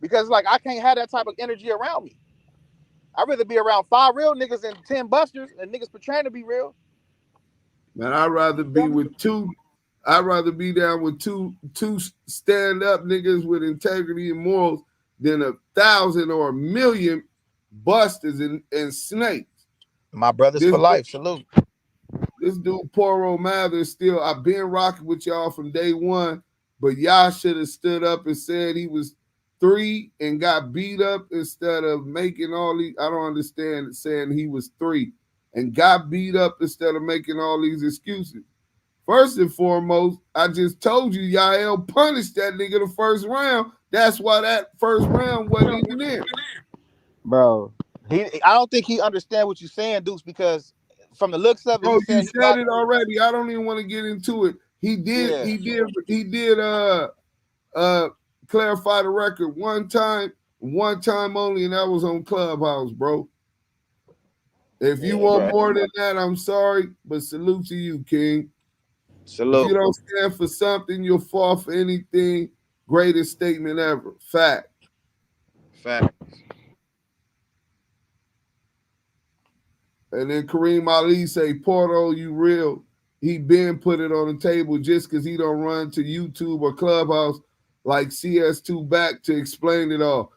because like I can't have that type of energy around me. I'd rather be around 5 real niggas than 10 busters and niggas pretending to be real. Man, I'd rather be with 2. I'd rather be down with two stand up niggas with integrity and morals than 1,000 or 1,000,000 busters and snakes. My brothers for life. Salute. This dude, Poro Mathers, still, I've been rocking with y'all from day one, but y'all should have stood up and said he was 3 and got beat up instead of making all these. I don't understand saying he was 3 and got beat up instead of making all these excuses. First and foremost, I just told you, Yael punished that nigga the first round. That's why that first round wasn't even there. Bro, I don't think he understand what you're saying, Deuce, because from the looks of it, bro, you said it already. I don't even want to get into it. He did clarify the record one time only, and that was on Clubhouse, bro. If you want more than that, I'm sorry, but salute to you, King. Salute. If you don't stand for something, you'll fall for anything. Greatest statement ever. Fact. And then Kareem Ali say, Porto, you real. He been put it on the table just because he don't run to YouTube or Clubhouse like CS2 back to explain it all.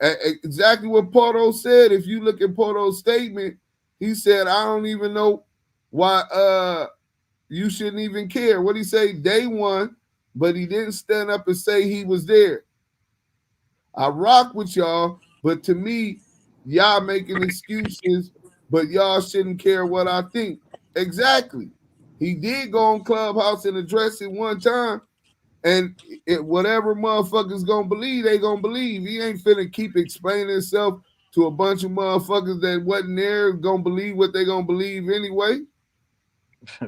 Exactly what Porto said. If you look at Porto's statement, he said, I don't even know why you shouldn't even care. What he say? Day one, but he didn't stand up and say he was there. I rock with y'all, but to me, y'all making excuses, but y'all shouldn't care what I think. Exactly. He did go on Clubhouse and address it one time, and whatever motherfuckers gonna believe, they gonna believe. He ain't finna keep explaining himself to a bunch of motherfuckers that wasn't there, gonna believe what they gonna believe anyway.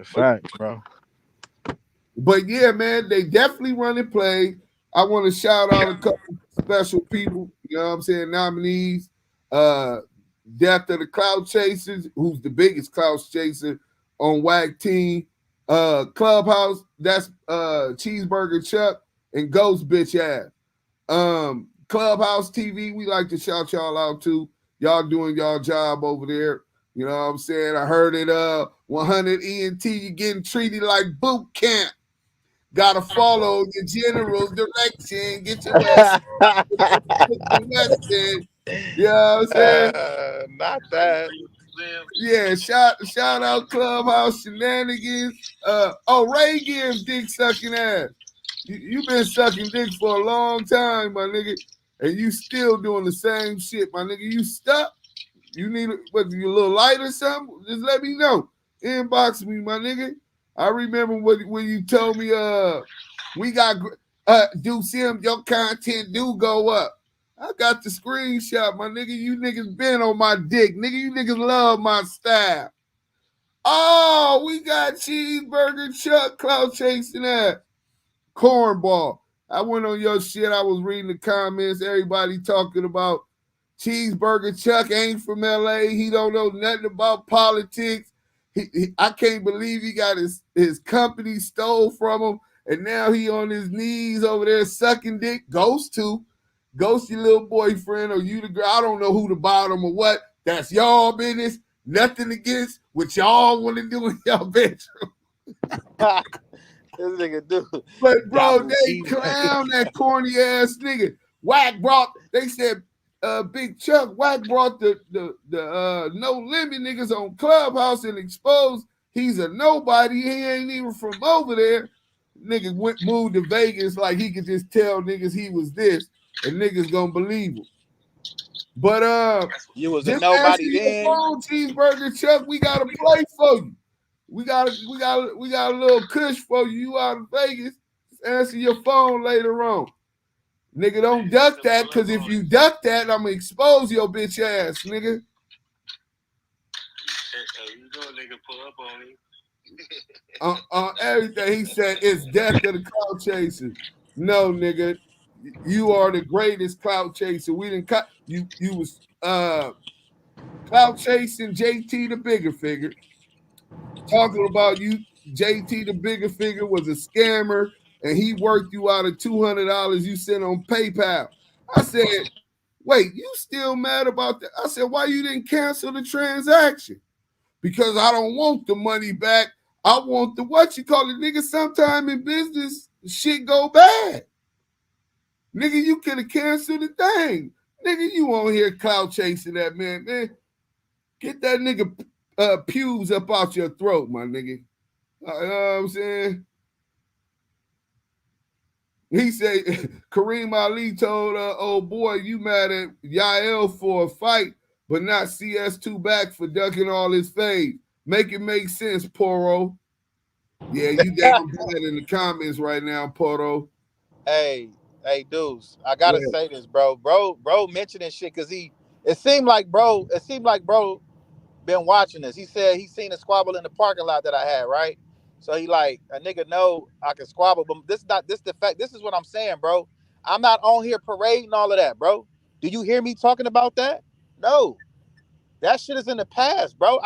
Facts, bro. But yeah, man, they definitely running play. I want to shout out a couple special people, you know what I'm saying, nominees. Death of the Cloud Chasers, who's the biggest cloud chaser on WAC team. Clubhouse, that's Cheeseburger Chuck and Ghost Bitch Ass. Clubhouse TV, we like to shout y'all out too. Y'all doing y'all job over there. You know what I'm saying? I heard it 100 ENT, you getting treated like boot camp. Gotta follow the general's direction. Get your ass Weston. You know what I'm saying? Not that. Yeah, shout out Clubhouse Shenanigans. Ray gives dick sucking ass. You been sucking dick for a long time, my nigga, and you still doing the same shit, my nigga. You stuck? You need you a little light or something? Just let me know. Inbox me, my nigga. I remember when you told me we got do Sim, your content do go up. I got the screenshot, my nigga. You niggas been on my dick. Nigga, you niggas love my style. Oh, we got Cheeseburger Chuck cloud chasing that. Cornball. I went on your shit. I was reading the comments. Everybody talking about Cheeseburger Chuck ain't from LA. He don't know nothing about politics. I can't believe he got his company stole from him, and now he on his knees over there sucking dick. Ghost your little boyfriend, or you the girl. I don't know who the bottom or what. That's y'all business. Nothing against what y'all want to do in y'all bedroom. This nigga do. But bro, they clown that corny ass nigga. Wack brought. They said, Big Chuck. Wack brought the No Limit niggas on Clubhouse and exposed he's a nobody. He ain't even from over there. Nigga moved to Vegas like he could just tell niggas he was this, and niggas gonna believe him. But you was a nobody then. Phone, Cheeseburger Chuck, we got a play for you. We got a little kush for you. You out of Vegas. Just answer your phone later on. Nigga, don't duck that, because if you duck that, I'm gonna expose your bitch ass, nigga. You know a nigga pull up on me. On everything he said, it's death of the clout chaser. No, nigga, you are the greatest clout chaser. We didn't cut you. You was clout chasing JT the bigger figure. Talking about you, JT the bigger figure was a scammer, and he worked you out of $200 you sent on PayPal. I said, wait, you still mad about that? I said, why you didn't cancel the transaction? Because I don't want the money back. I want the what you call it, nigga. Sometime in business, shit go bad. Nigga, you could have canceled the thing. Nigga, you on here clout chasing that man. Get that nigga pews up out your throat, my nigga. You know what I'm saying? He said, Kareem Ali told old boy, you mad at Yael for a fight, but not CS2 back for ducking all his fades. Make it make sense, Poro. Yeah, you down bad in the comments right now, Poro. Hey, dudes, I gotta say this, bro. Bro mentioning shit because it seemed like bro been watching this. He said he seen a squabble in the parking lot that I had, right? So he like, a nigga know I can squabble, but this is what I'm saying, bro. I'm not on here parading all of that, bro. Do you hear me talking about that? No. That shit is in the past, bro.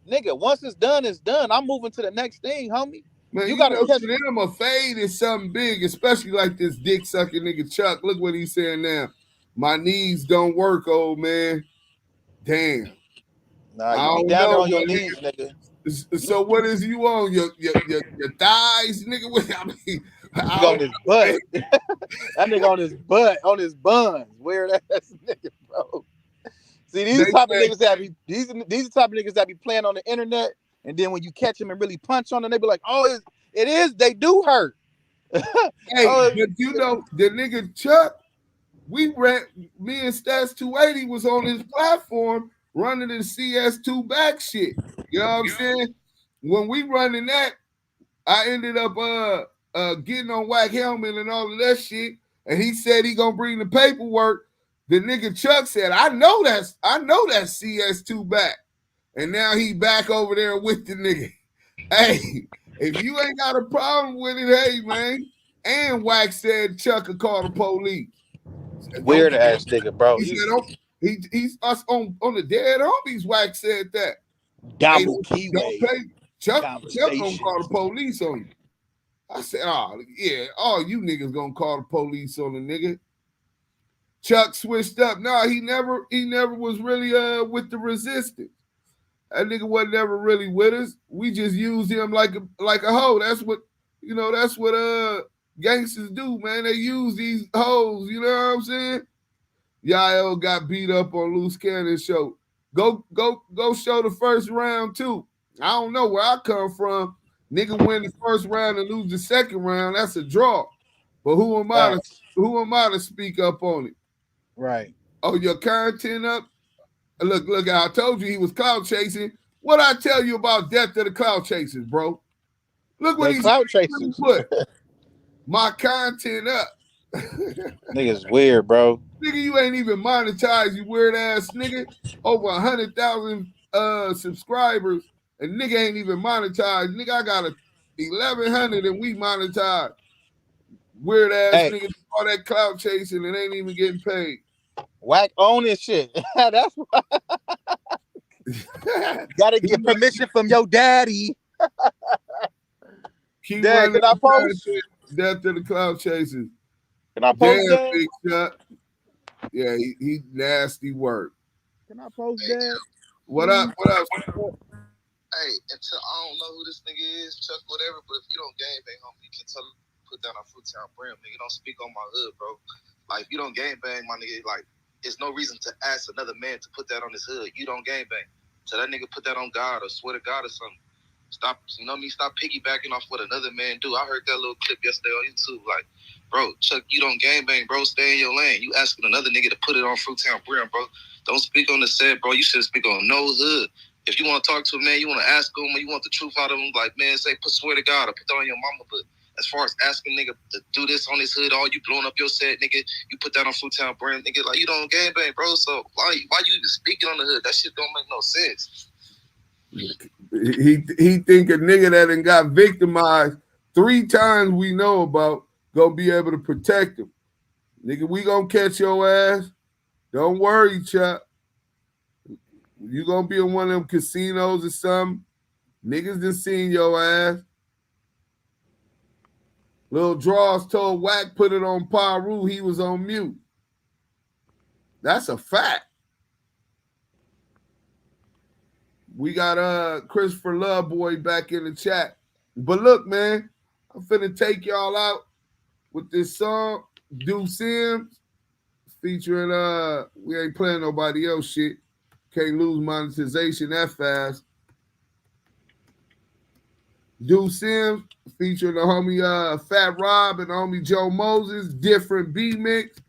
Nigga, once it's done, it's done. I'm moving to the next thing, homie. Man, you gotta catch them. A fade is something big, especially like this dick sucking nigga Chuck. Look what he's saying now. My knees don't work, old man. Damn. Nah, you be down there on your knees, nigga. So what is you on? Your thighs, nigga? I mean, on his butt. That nigga on his butt, on his buns. Weird ass nigga, bro. See, these type of niggas that be playing on the internet, and then when you catch them and really punch on them, they be like, "Oh, it is. They do hurt." Hey, but you know the nigga Chuck, me and Stats 280 was on his platform running the CS2 back shit. You know what I'm saying? When we running that, I ended up getting on Whack Helmet and all of that shit, and he said he gonna bring the paperwork. The nigga Chuck said, I know that's CS2 back. And now he back over there with the nigga. Hey, if you ain't got a problem with it, hey, man. And Wax said Chuck could call the police. Weird ass nigga, bro. He's us on the dead homies. Wax said that. Double keyway. Chuck gonna call the police on you. I said, oh, yeah, all you niggas gonna call the police on the nigga. Chuck switched up. No, he never was really with the resistance. That nigga wasn't ever really with us. We just used him like a hoe. That's what gangsters do, man. They use these hoes, you know what I'm saying? Yael got beat up on Loose Cannon show. Go show the first round too. I don't know where I come from. Nigga win the first round and lose the second round. That's a draw. But who am I to speak up on it? Right. Oh, your content up? Look, I told you he was cloud chasing. What I tell you about death of the cloud chasers, bro? Look what he's cloud chasers. Put my content up. Niggas weird, bro. Nigga, you ain't even monetized, you weird ass nigga. Over 100,000 subscribers, and nigga ain't even monetized. Nigga, I got 1,100 and we monetized. Weird ass nigga, all that cloud chasing and ain't even getting paid. Whack on this shit. That's why. Gotta get permission from your daddy. Keep Dad, running. can I post? Death to the Cloud Chasers. Can I post Damn, that? Big Shot. Yeah, he nasty work. Can I post that? What up? What up? Hey, until I don't know who this nigga is, Chuck, whatever, but if you don't game bang, homie, you can tell him put down our Fruitown brim, nigga. Don't speak on my hood, bro. Like, if you don't game bang, my nigga, like, there's no reason to ask another man to put that on his hood. You don't game bang. So that nigga put that on God or swear to God or something. Stop, you know what I mean? Stop piggybacking off what another man do. I heard that little clip yesterday on YouTube. Like, bro, Chuck, you don't game bang, bro. Stay in your lane. You asking another nigga to put it on Fruitown brim, bro. Don't speak on the set, bro. You should speak on no hood. If you want to talk to a man, you want to ask him, or you want the truth out of him, like, man, say, swear to God, or put that on your mama. But as far as asking nigga to do this on his hood, all you blowing up your set, nigga, you put that on Fruitown brand, nigga, like, you don't game bang, bro. So why you even speaking on the hood? That shit don't make no sense. He think a nigga that done got victimized 3 times we know about gonna be able to protect him. Nigga, we gonna catch your ass. Don't worry, Chuck. You gonna be in one of them casinos or something. Niggas done seen your ass. Lil Draws told Wack put it on Paru. He was on mute. That's a fact. We got Christopher Loveboy back in the chat. But look, man, I'm finna take y'all out with this song, Do Sims, featuring we ain't playing nobody else shit. Can't lose monetization that fast. Do Sims featuring the homie Fat Rob and the homie Joe Moses, different B mix.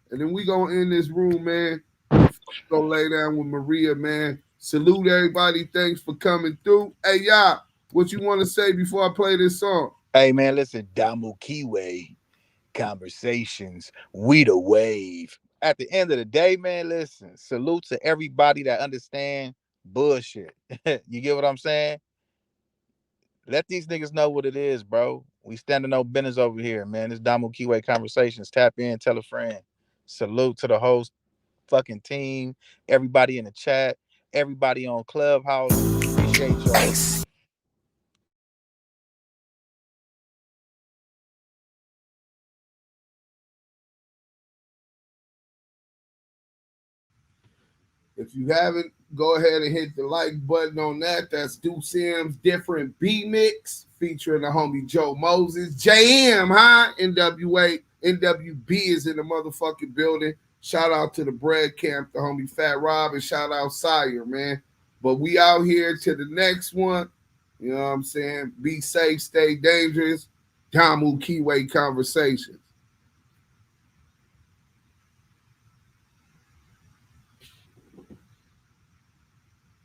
And then we gonna end this room, man. Go lay down with Maria, man. Salute everybody. Thanks for coming through. Hey, y'all, what you want to say before I play this song? Hey, man, listen, Damu Kiwe conversations. We the wave. At the end of the day, man, listen, salute to everybody that understand bullshit. You get what I'm saying? Let these niggas know what it is, bro. We standing no business over here, man. It's Damu Kiwe Conversations. Tap in, tell a friend. Salute to the whole fucking team, everybody in the chat, everybody on Clubhouse. Appreciate y'all. If you haven't, go ahead and hit the like button on that. That's Do Sims Different B Mix featuring the homie Joe Moses. JM, huh? NWA, NWB is in the motherfucking building. Shout out to the Bread Camp, the homie Fat Rob, and shout out Sire, man. But we out here to the next one. You know what I'm saying? Be safe, stay dangerous. Damu Kiwe Conversations.